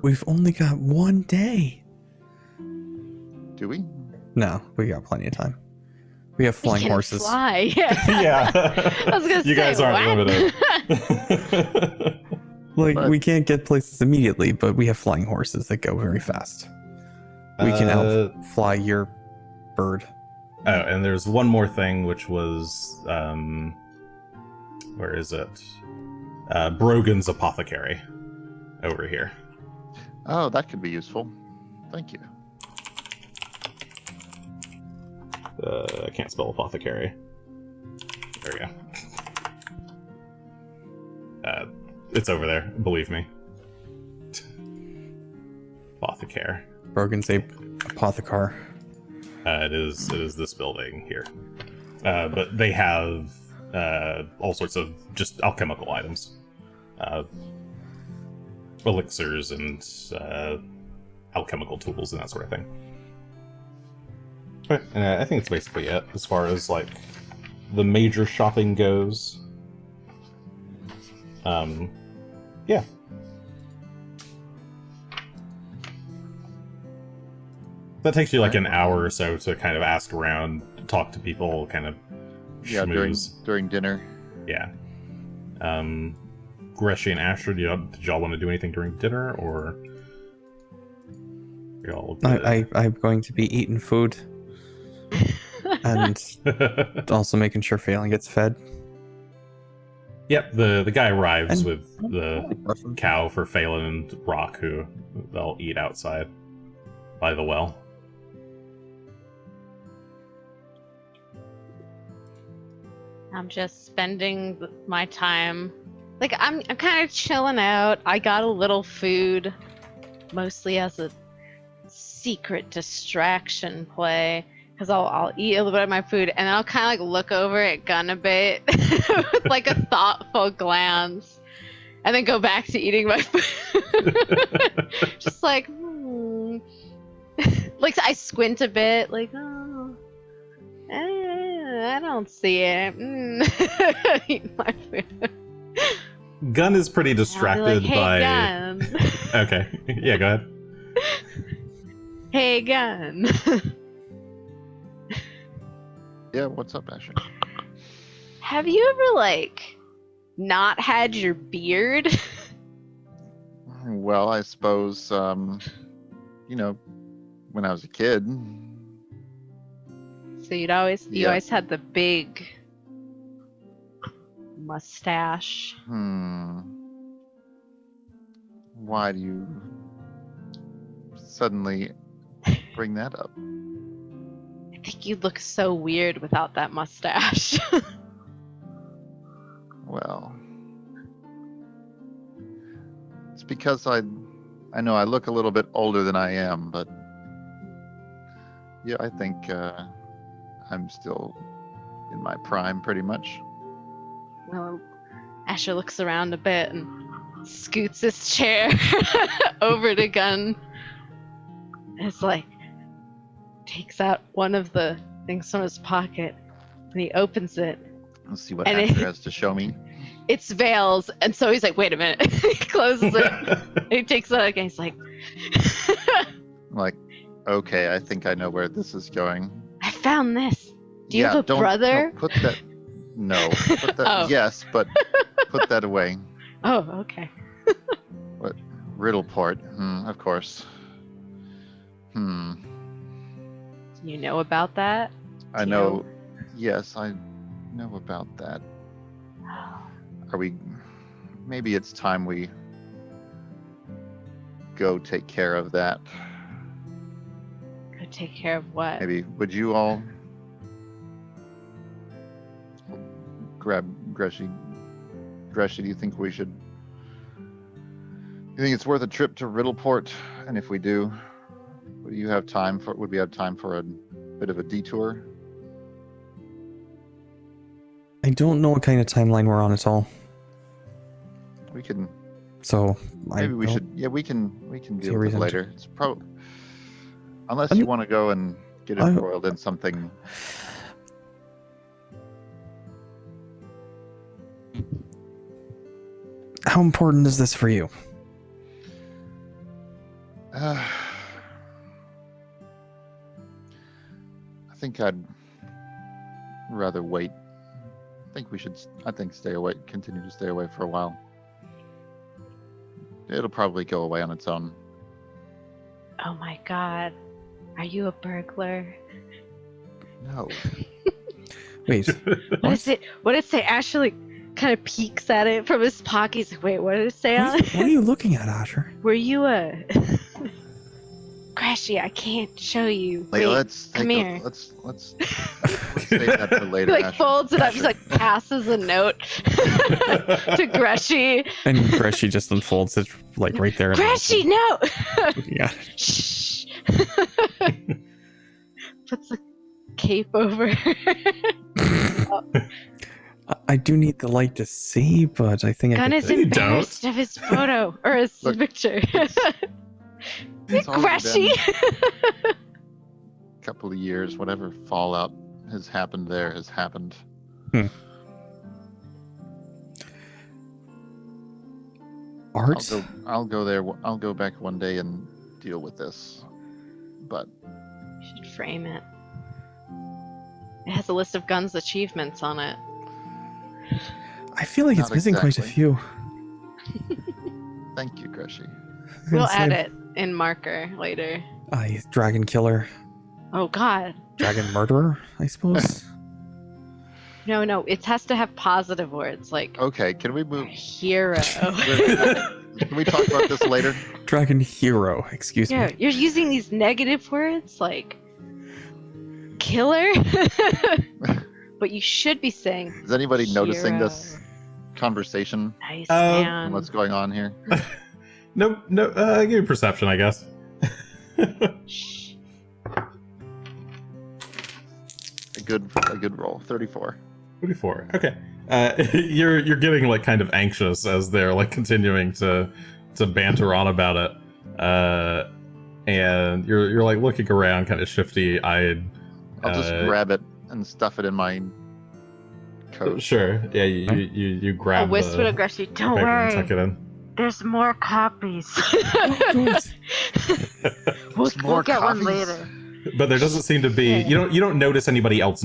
We've only got one day. Do we? No, we got plenty of time. We have flying horses. Fly. Yeah. I was gonna say, you guys aren't limited. We can't get places immediately, but we have flying horses that go very fast. We can outfly your bird. Oh, and there's one more thing, which was, where is it? Brogan's Apothecary over here. Oh, that could be useful. Thank you. I can't spell apothecary. There we go. It's over there, believe me. Apothecary. Brogan's apothecary. It is this building here. But they have all sorts of just alchemical items. Elixirs and alchemical tools and that sort of thing. Okay, and I think it's basically it as far as like the major shopping goes. Yeah. That takes you like an hour or so to kind of ask around, talk to people, kind of schmooze. During dinner. Yeah. Greshy and Asher, did y'all want to do anything during dinner, or y'all good? I'm going to be eating food and also making sure Phelan gets fed. Yep, the guy arrives And- with the cow for Phelan and Rock, who they'll eat outside by the well. I'm just spending my time, like I'm kind of chilling out. I got a little food, mostly as a secret distraction play, because I'll eat a little bit of my food and then I'll kind of like look over at Gunn a bit with like a thoughtful glance, and then go back to eating my food. Just like, like I squint a bit, like I don't see it. Eat my food. Gunn is pretty distracted Like, hey, by. Gunn. Okay, yeah, go ahead. Hey, Gunn. Yeah, what's up, Asher? Have you ever like not had your beard? Well, I suppose, you know, when I was a kid. So you Yeah. always had the big mustache. Why do you suddenly bring that up? I think you'd look so weird without that mustache. Well, it's because I know I look a little bit older than I am, but yeah, I think I'm still in my prime pretty much. Well, Asher looks around a bit and scoots his chair over to Gunn. And it's like, takes out one of the things from his pocket and he opens it. Let's see what And Asher has to show me. It's veils, and so he's like, wait a minute. He closes it. And he takes it out again. He's like, Like, okay, I think I know where this is going. I found this. Do you Yeah, have a brother? Put that. No, put that. Oh. Yes, but put that away. Oh, okay. What? Riddleport. Of course. Do you know about that? I know. Yes, I know about that. Are we? Maybe it's time we go take care of that. Go take care of what? Maybe would you all grab Greshy? Greshy, do you think we should? You think it's worth a trip to Riddleport? And if we do, would we have time for a bit of a detour? I don't know what kind of timeline we're on at all. We can. So Maybe we don't- should. Yeah, we can see deal a with it reason to- later. It's probably unless I you mean- want to go and get I- embroiled in something. How important is this for you? I think I'd rather wait. I think stay away. Continue to stay away for a while. It'll probably go away on its own. Oh my god. Are you a burglar? No. Wait, What is it? What did it say? Asher like kind of peeks at it from his pocket. He's like, wait, what did it say on what it? are you looking at, Asher? Were you a Greshy? I can't show you. Wait, let's come take here. let's save that for He later. like Asher. folds it up. He's Asher. like passes a note to Greshy. And Greshy just unfolds it like right there. Greshy, no! Yeah. Shh. Puts a cape over. I do need the light to see, but I think Gunn I is can... You don't. embarrassed of his photo or his Look, picture. It's already Greshy. been a couple of years. Whatever fallout has happened there has happened. Art? I'll go there. I'll go back one day and deal with this. But You should frame it. It has a list of Gunn's achievements on it. I feel like it's Not missing quite a exactly. few. thank you, Greshy. We'll add it in marker later. Dragon killer. Oh god. Dragon murderer, I suppose. No, it has to have positive words like Okay, can we move? hero. Can we talk about this later? Dragon hero, excuse Yeah, me. you're using these negative words like killer, but you should be saying Is anybody noticing hero. this conversation Nice and man. what's going on here? No, give me perception, I guess. Shh. A good roll. 34. 44. Okay. You're getting like kind of anxious as they're like continuing to banter on about it. And you're like looking around kind of shifty eyed. I'll just grab it and stuff it in my coat. Sure. Yeah, you grab I'll whisper to Greshy, don't paper and worry. tuck it in. There's more copies. There's more we'll get one copies? later. But there doesn't seem to be you don't notice anybody else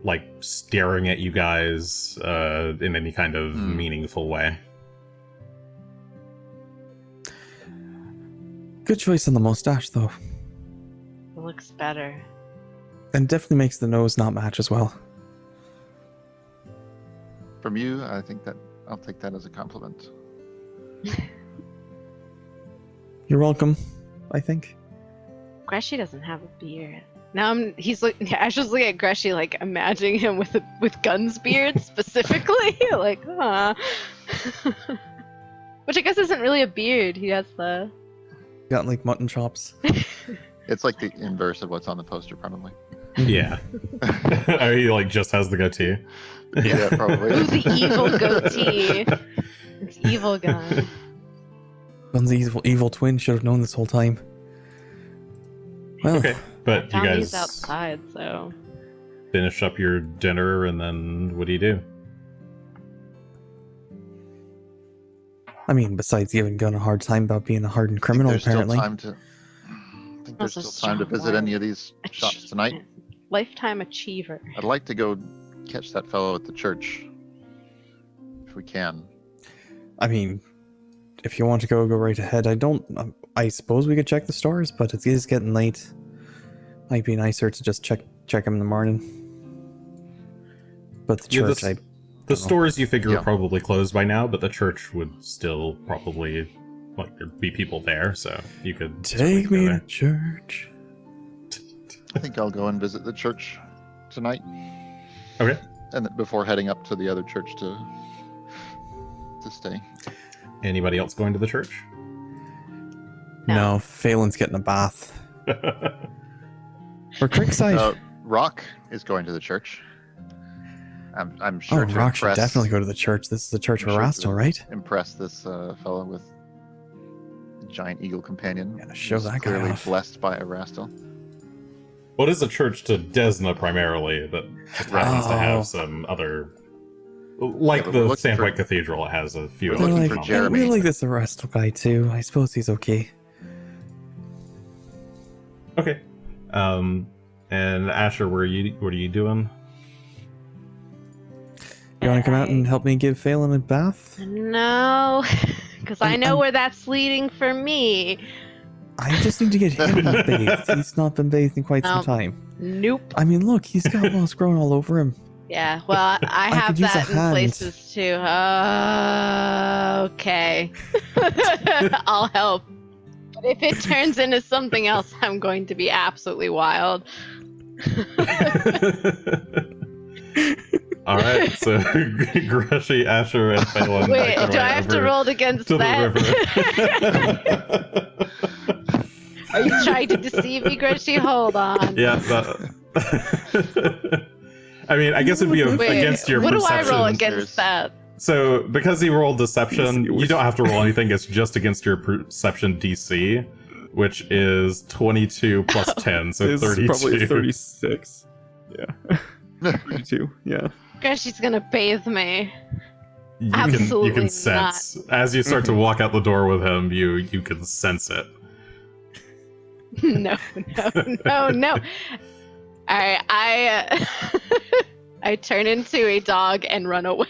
like staring at you guys in any kind of meaningful way. Good choice on the mustache, though. It looks better. And definitely makes the nose not match as well. From you, I think that I'll take that as a compliment. You're welcome, I think. Greshy doesn't have a beard. Now Asher's looking at Greshy like imagining him with Gunn's beard specifically. Like, which I guess isn't really a beard. He has the Got like mutton chops. It's like the inverse of what's on the poster, probably. Yeah. Or he like just has the goatee. Yeah, probably. Ooh, the evil goatee. It's evil Gunn. Gunn's evil twin should have known this whole time. Well, Okay. But you Tommy's guys outside, so finish up your dinner and then what do you do? I mean, besides giving Gunn a hard time about being a hardened criminal, There's apparently. still time to. I think there's Also still time to visit strong any of these shops tonight. Lifetime achiever. I'd like to go catch that fellow at the church, if we can. I mean, if you want to go right ahead. I suppose we could check the stores, but it is getting late. Might be nicer to just check them in the morning. But the Yeah, church, the stores you figure Yeah. are probably closed by now, but the church would still probably like there'd be people there, so you could take go me there. to church. I think I'll go and visit the church tonight. Okay. And before heading up to the other church to stay. Anybody else going to the church? No, Phelan's getting a bath. Or Creekside. Rock is going to the church. I'm sure to Rock should impress, definitely go to the church. This is the church of Sure, Rastal, right? impress this fellow with a giant eagle companion. Yeah, show who's that guy clearly off. blessed by a Rastal. Well, it is a church to Desna primarily, that just happens to Oh. have some other, like Yeah, but we're the looking Sandpoint for- Cathedral. It has a few we're other They're looking like, for common Jeremy. we like this Rastal guy too. I suppose he's okay. Okay. And Asher, what are you doing? You want to come out and help me give Phelan a bath? No, because I know I'm- where that's leading for me. I just need to get him bathed. He's not been bathed in quite some No. time. Nope. I mean, look, he's got moss growing all over him. Yeah, well, I have could use that a in hand. places too. Okay. I'll help. But if it turns into something else, I'm going to be absolutely wild. All right, so Greshy, Asher, and Phelan. Wait, make their do way I have to over roll against to that? the river. Are you trying to deceive me, Greshy? Hold on. Yeah. I mean, I guess it'd be Wait, against your what perception. do I roll There's- against that? So, because he rolled deception, Yes, it was- you don't have to roll anything. It's just against your perception DC, which is 22 plus 10, so 32. 36. Yeah. 32, yeah. Greshy's gonna bathe me. You Absolutely can sense as you start to walk out the door with him. You can sense it. No. Alright, I turn into a dog and run away.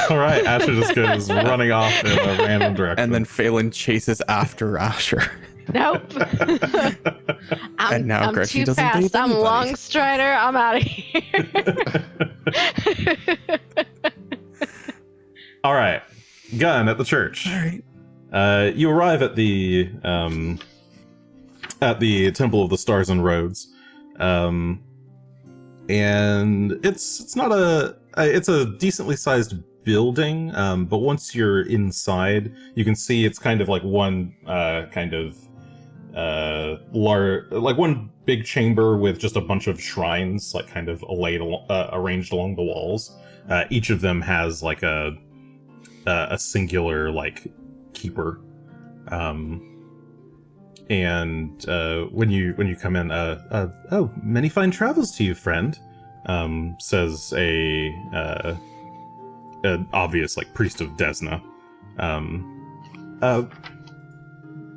All right, Asher just goes running off in a random direction. And then Phelan chases after Asher. Nope. And now I'm Greshy too doesn't bathe fast. I'm anybody. long strider. I'm out of here. All right, Gunn at the church. All right. You arrive at the Temple of the Stars and Roads, and it's not it's a decently sized building, but once you're inside, you can see it's kind of like one like one big chamber with just a bunch of shrines, like kind of arranged along the walls. Each of them has like a singular like keeper, and when you come in, oh, many fine travels to you, friend, says an obvious like priest of Desna.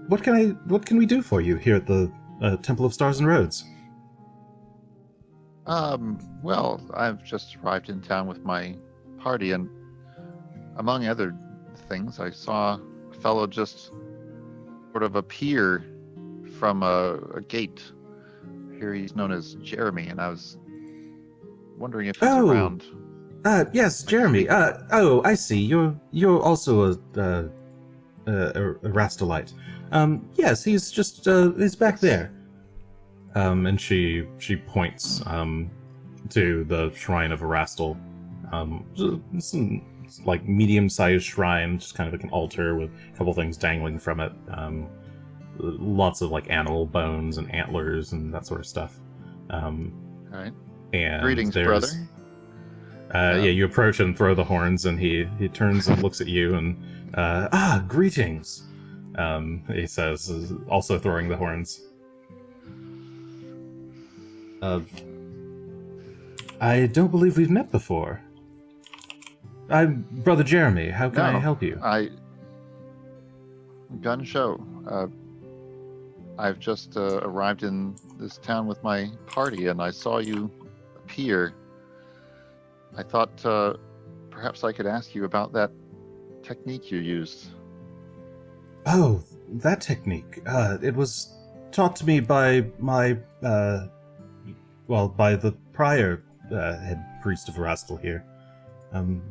What can we do for you here at the Temple of Stars and Roads? Well, I've just arrived in town with my party, and among other things, I saw a fellow just sort of appear from a gate. Here he's known as Jeremy, and I was wondering if he's around. Yes, Jeremy. Oh, I see. You're also a Rastolite. Yes, he's just he's back there. And she points to the shrine of Erastil. Some like medium-sized shrine, just kind of like an altar with a couple things dangling from it. Lots of like animal bones and antlers and that sort of stuff. All right. And greetings, brother. Yeah, you approach and throw the horns, and he turns and looks at you and greetings. He says, also throwing the horns. I don't believe we've met before. I'm Brother Jeremy. How can I help you? Gunn Shough. I've just arrived in this town with my party, and I saw you appear. I thought perhaps I could ask you about that technique you used. Oh, that technique. It was taught to me by my, by the prior head priest of Erastil here,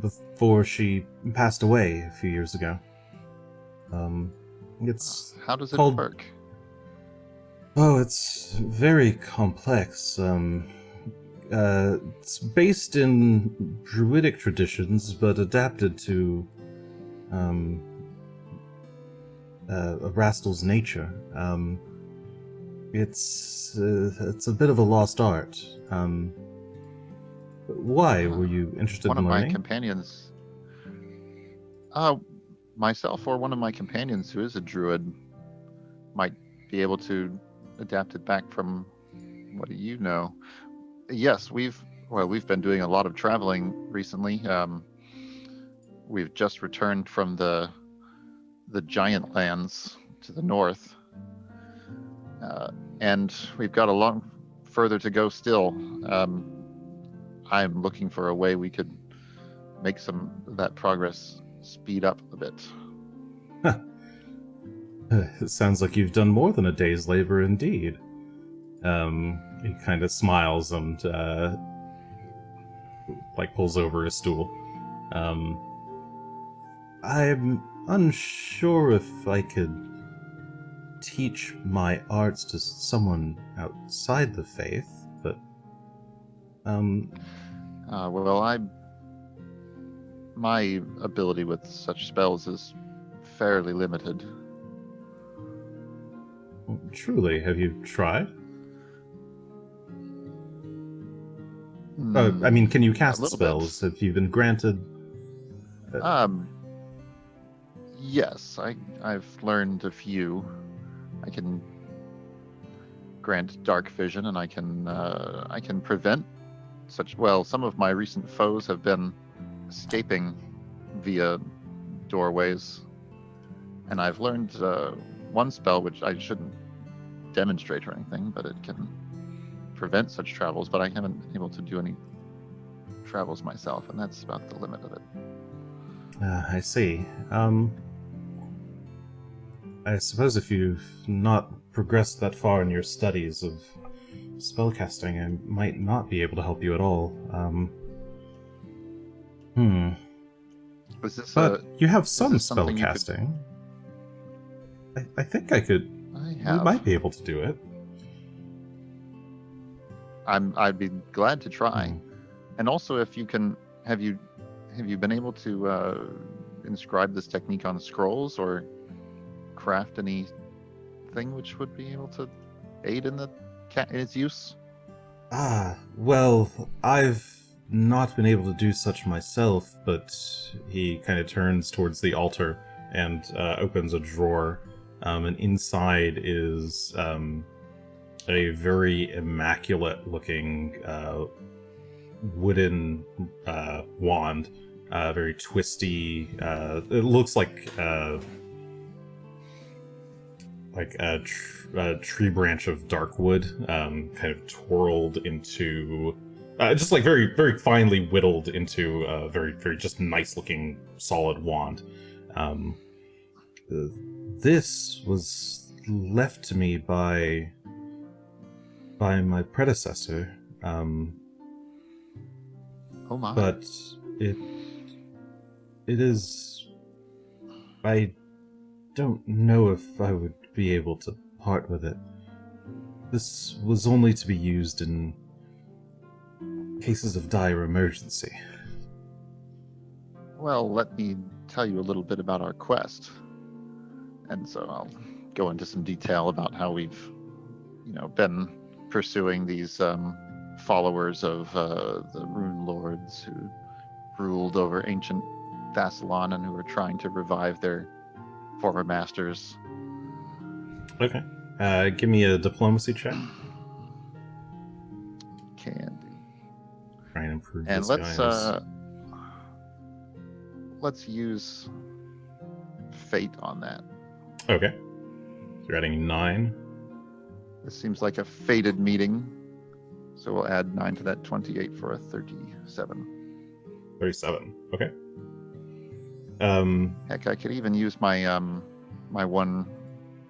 before she passed away a few years ago. It's How does it called... work? Oh, it's very complex. It's based in druidic traditions, but adapted to Erastil's nature. It's a bit of a lost art. Why were you interested in learning? One of my companions, myself or one of my companions who is a druid, might be able to adapt it back from what do you know. Yes, we've been doing a lot of traveling recently. We've just returned from the giant lands to the north, and we've got a long further to go still. I'm looking for a way we could make some of that progress speed up a bit. It sounds like you've done more than a day's labor indeed. He kind of smiles and pulls over a stool. I'm unsure if I could teach my arts to someone outside the faith, but my ability with such spells is fairly limited. Truly, have you tried? I mean, can you cast spells? Have you been granted? Yes, I've learned a few. I can grant dark vision, and I can prevent such. Well, some of my recent foes have been escaping via doorways, and I've learned one spell which I shouldn't demonstrate or anything, but it can prevent such travels. But I haven't been able to do any travels myself, and that's about the limit of it. I see. I suppose if you've not progressed that far in your studies of spellcasting, I might not be able to help you at all. Was this But you have some this something you could- spellcasting. I think I could. I We have. might be able to do it. I'd be glad to try. Hmm. And also, if you can, have you been able to inscribe this technique on scrolls or craft anything which would be able to aid in its use? Well, I've not been able to do such myself, but he kind of turns towards the altar and opens a drawer, and inside is a very immaculate-looking wooden wand, very twisty. It looks like a tree branch of dark wood, kind of twirled into, just like very, very finely whittled into a very, very just nice-looking solid wand. This was left to me by my predecessor. Oh my! But it is. I don't know if I would be able to part with it. This was only to be used in cases of dire emergency. Well, let me tell you a little bit about our quest. And so I'll go into some detail about how we've, been pursuing these followers of the Runelords who ruled over ancient Thassalon and who were trying to revive their former masters. Okay. Give me a diplomacy check. Can do. Try and improve And this guy's. let's use fate on that. Okay. So you're adding 9. This seems like a fated meeting, so we'll add 9 to that 28 for a 37. 37. Okay. Heck, I could even use my my one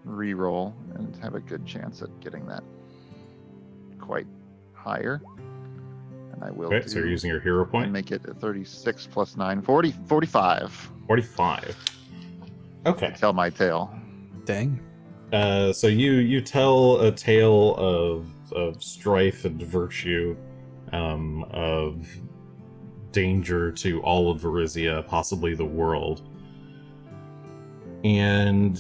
reroll and have a good chance at getting that quite higher. And I will. Okay, so you're using your hero and point. make it a 36 plus 9, 45. 45. Okay. Tell my tale. Dang. So you tell a tale of strife and virtue, of danger to all of Varizia, possibly the world, and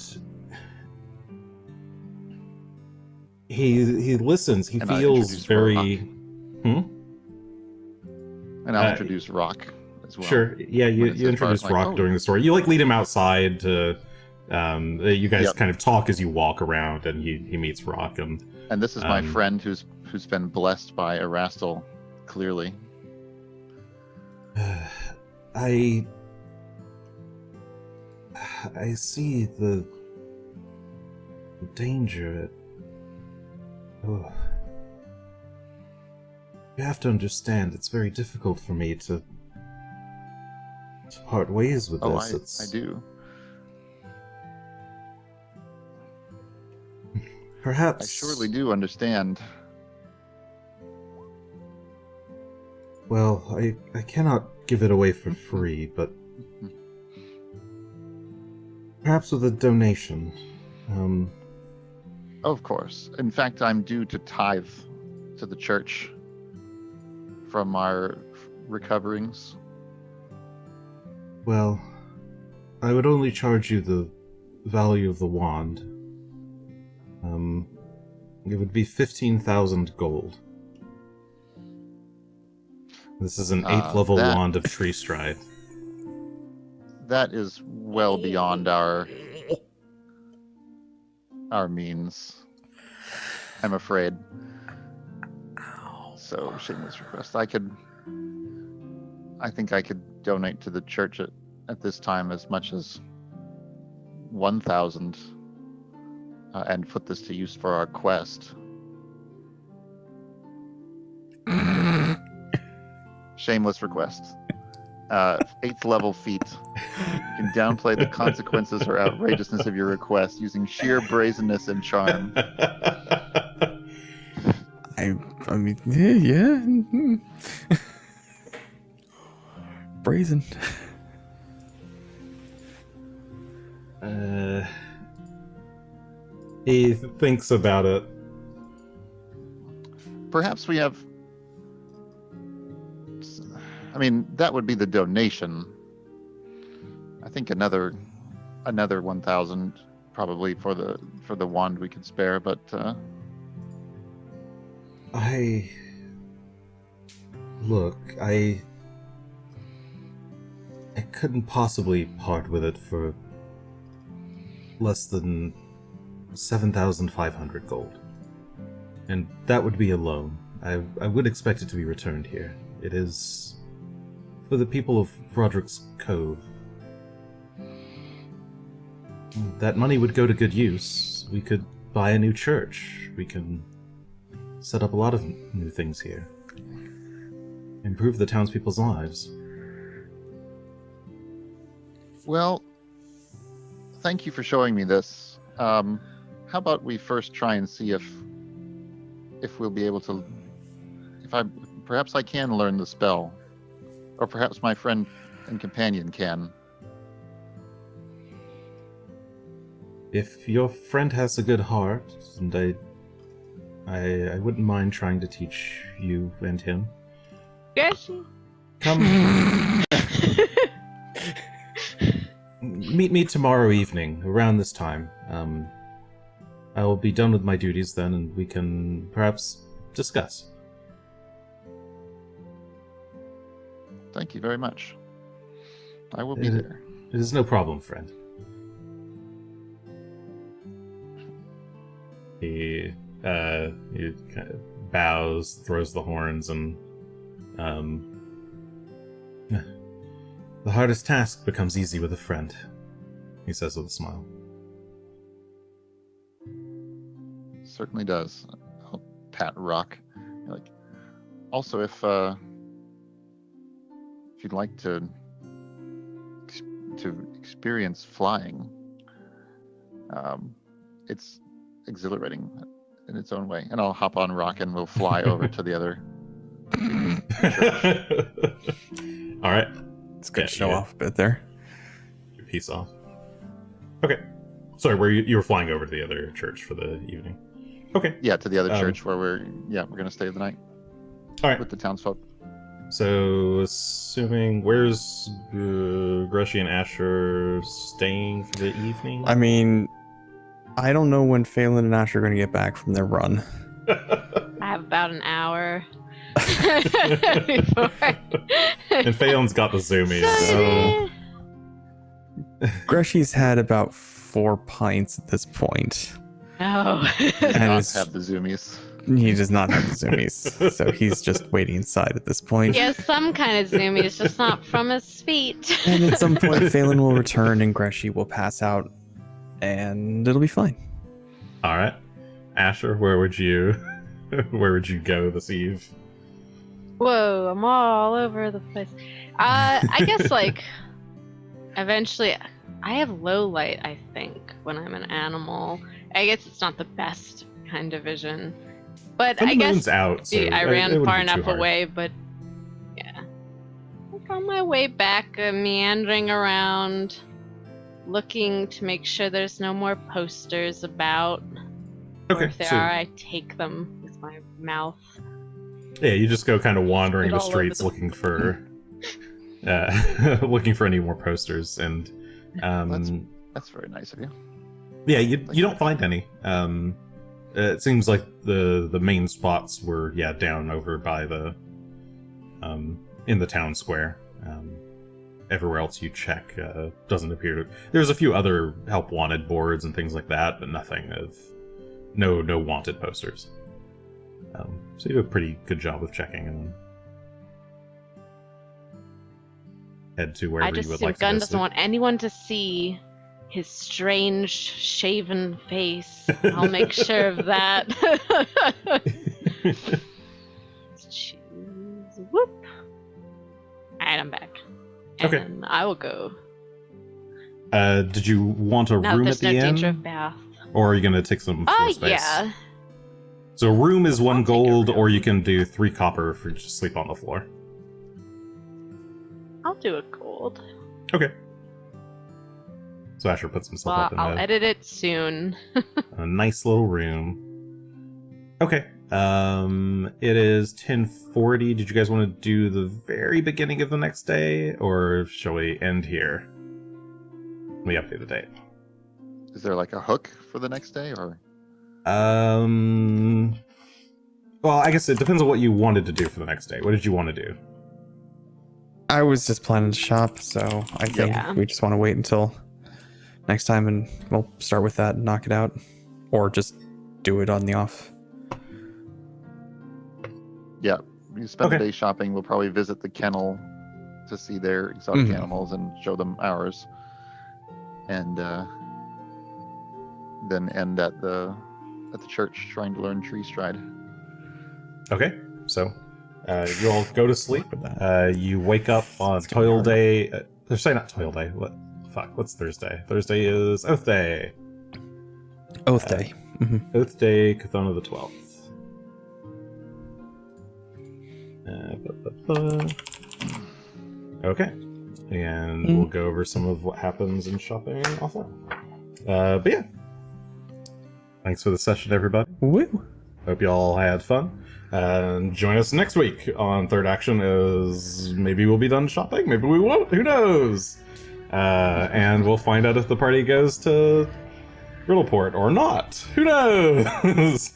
he listens. He And I feels introduce very. And I'll introduce Rock as well. Sure. Yeah, you introduce Rock during the story. You lead him outside to. You guys kind of talk as you walk around, and he meets Rock, and this is my friend who's been blessed by Erastil, clearly. I see the danger. Oh. You have to understand, it's very difficult for me to part ways with this. I do. Perhaps I surely do understand. Well, I cannot give it away for free, but perhaps with a donation. Of course. In fact, I'm due to tithe to the church from our recoverings. Well, I would only charge you the value of the wand. It would be 15,000 gold. This is an 8th level wand of Tree Stride. That is well beyond our means, I'm afraid. So, shameless request. I think I could donate to the church at this time as much as 1,000 and put this to use for our quest. Shameless request. 8th level feat. You can downplay the consequences or outrageousness of your request using sheer brazenness and charm. I mean, yeah. Brazen. He thinks about it. Perhaps we have... I mean, that would be the donation. I think another 1,000 probably for the wand we could spare, but I couldn't possibly part with it for less than 7,500 gold. And that would be a loan. I would expect it to be returned here. It is for the people of Roderick's Cove. That money would go to good use. We could buy a new church. We can set up a lot of new things here. Improve the townspeople's lives. well, thank you for showing me this. How about we first try and see if we'll be able to... Perhaps I can learn the spell. Or perhaps my friend and companion can. If your friend has a good heart, and I wouldn't mind trying to teach you and him. Greshy. Come. Meet me tomorrow evening, around this time. I will be done with my duties then, and we can perhaps discuss. Thank you very much. I will be there. It is no problem, friend. He kind of bows, throws the horns, and the hardest task becomes easy with a friend, he says with a smile. Certainly does. I'll pat Rock. Like, also, if you'd like to experience flying, it's exhilarating in its own way. And I'll hop on Rock and we'll fly over to the other. All right. It's good to show off a bit there. Your piece off. Okay. Sorry, you were flying over to the other church for the evening. Okay. Yeah, to the other church where we're gonna stay the night. All right. With the townsfolk. So, assuming, where's Greshy and Asher staying for the evening? I mean, I don't know when Phelan and Asher are going to get back from their run. I have about an hour. Before. And Phelan's got the zoomies, so... Greshy's had about 4 pints at this point. No. And Not have the zoomies. He does not have the zoomies, so he's just waiting inside at this point. He has some kind of zoomies, just not from his feet. And at some point, Phelan will return and Greshy will pass out, and it'll be fine. All right, Asher, where would you go this eve? Whoa, I'm all over the place. I guess eventually, I have low light. I think when I'm an animal, I guess it's not the best kind of vision. But And I the guess moon's out, so I it ran wouldn't far be too enough hard. away, but yeah. On my way back, meandering around, looking to make sure there's no more posters about. Okay, Or if there so are, I take them with my mouth. yeah, you just go kind of wandering Spit the all over streets them. looking for looking for any more posters, and That's very nice of you. yeah, you don't find any. It seems like the main spots were down over by the in the town square. Everywhere else you check doesn't appear to. There's a few other help wanted boards and things like that, but nothing of no wanted posters. So you do a pretty good job of checking, and then head to I wherever just you would assume like to Gunn go doesn't sleep. want anyone to see his strange shaven face. I'll make sure of that. Let's choose. Whoop. Alright, I'm back. Okay. And I will go. Did you want a Now room there's at the no inn? danger of bath. Or are you going to take some floor space? Yeah. So a room is I'll one take a gold, room. or you can do 3 copper for just sleep on the floor. I'll do a gold. Okay. So Asher puts himself Well, up in I'll edit it soon. a nice little room. Okay. It is 10:40. Did you guys want to do the very beginning of the next day, or shall we end here? Let me update the date. Is there like a hook for the next day, or? Well, I guess it depends on what you wanted to do for the next day. What did you want to do? I was just planning to shop, so I think Yeah. we just want to wait until next time, and we'll start with that and knock it out, or just do it on the off. Yeah, we spend Okay. the day shopping. We'll probably visit the kennel to see their exotic Mhm. animals and show them ours, and then end at the church trying to learn tree stride. Okay, so you all go to sleep. With that. You wake up on It's gonna be Toil hard. Day. Sorry, not Toil Day. What's Thursday? Thursday is Oath Day. Oath Day. Oath Day, Cathona the 12th. Okay, and we'll go over some of what happens in shopping offline. But yeah, thanks for the session, everybody. Woo! Hope you all had fun. And join us next week on Third Action, as maybe we'll be done shopping, maybe we won't, who knows? And we'll find out if the party goes to Riddleport or not. Who knows?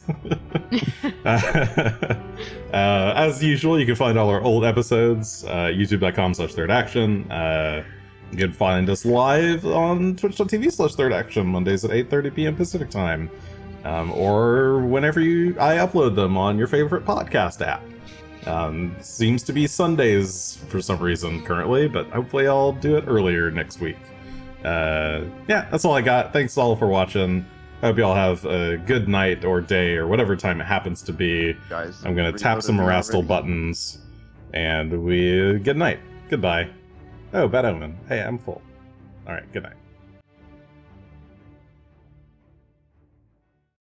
As usual, you can find all our old episodes, youtube.com/thirdaction. You can find us live on twitch.tv/thirdaction, Mondays at 8:30 p.m. Pacific time. Or whenever I upload them on your favorite podcast app. Seems to be Sundays for some reason currently, but hopefully I'll do it earlier next week. Yeah, that's all I got. Thanks all for watching. Hope you all have a good night or day or whatever time it happens to be. Guys, I'm gonna reloaded tap some me Rastal already. buttons, and good night. Goodbye. Oh, bad omen. Hey, I'm full. All right, good night.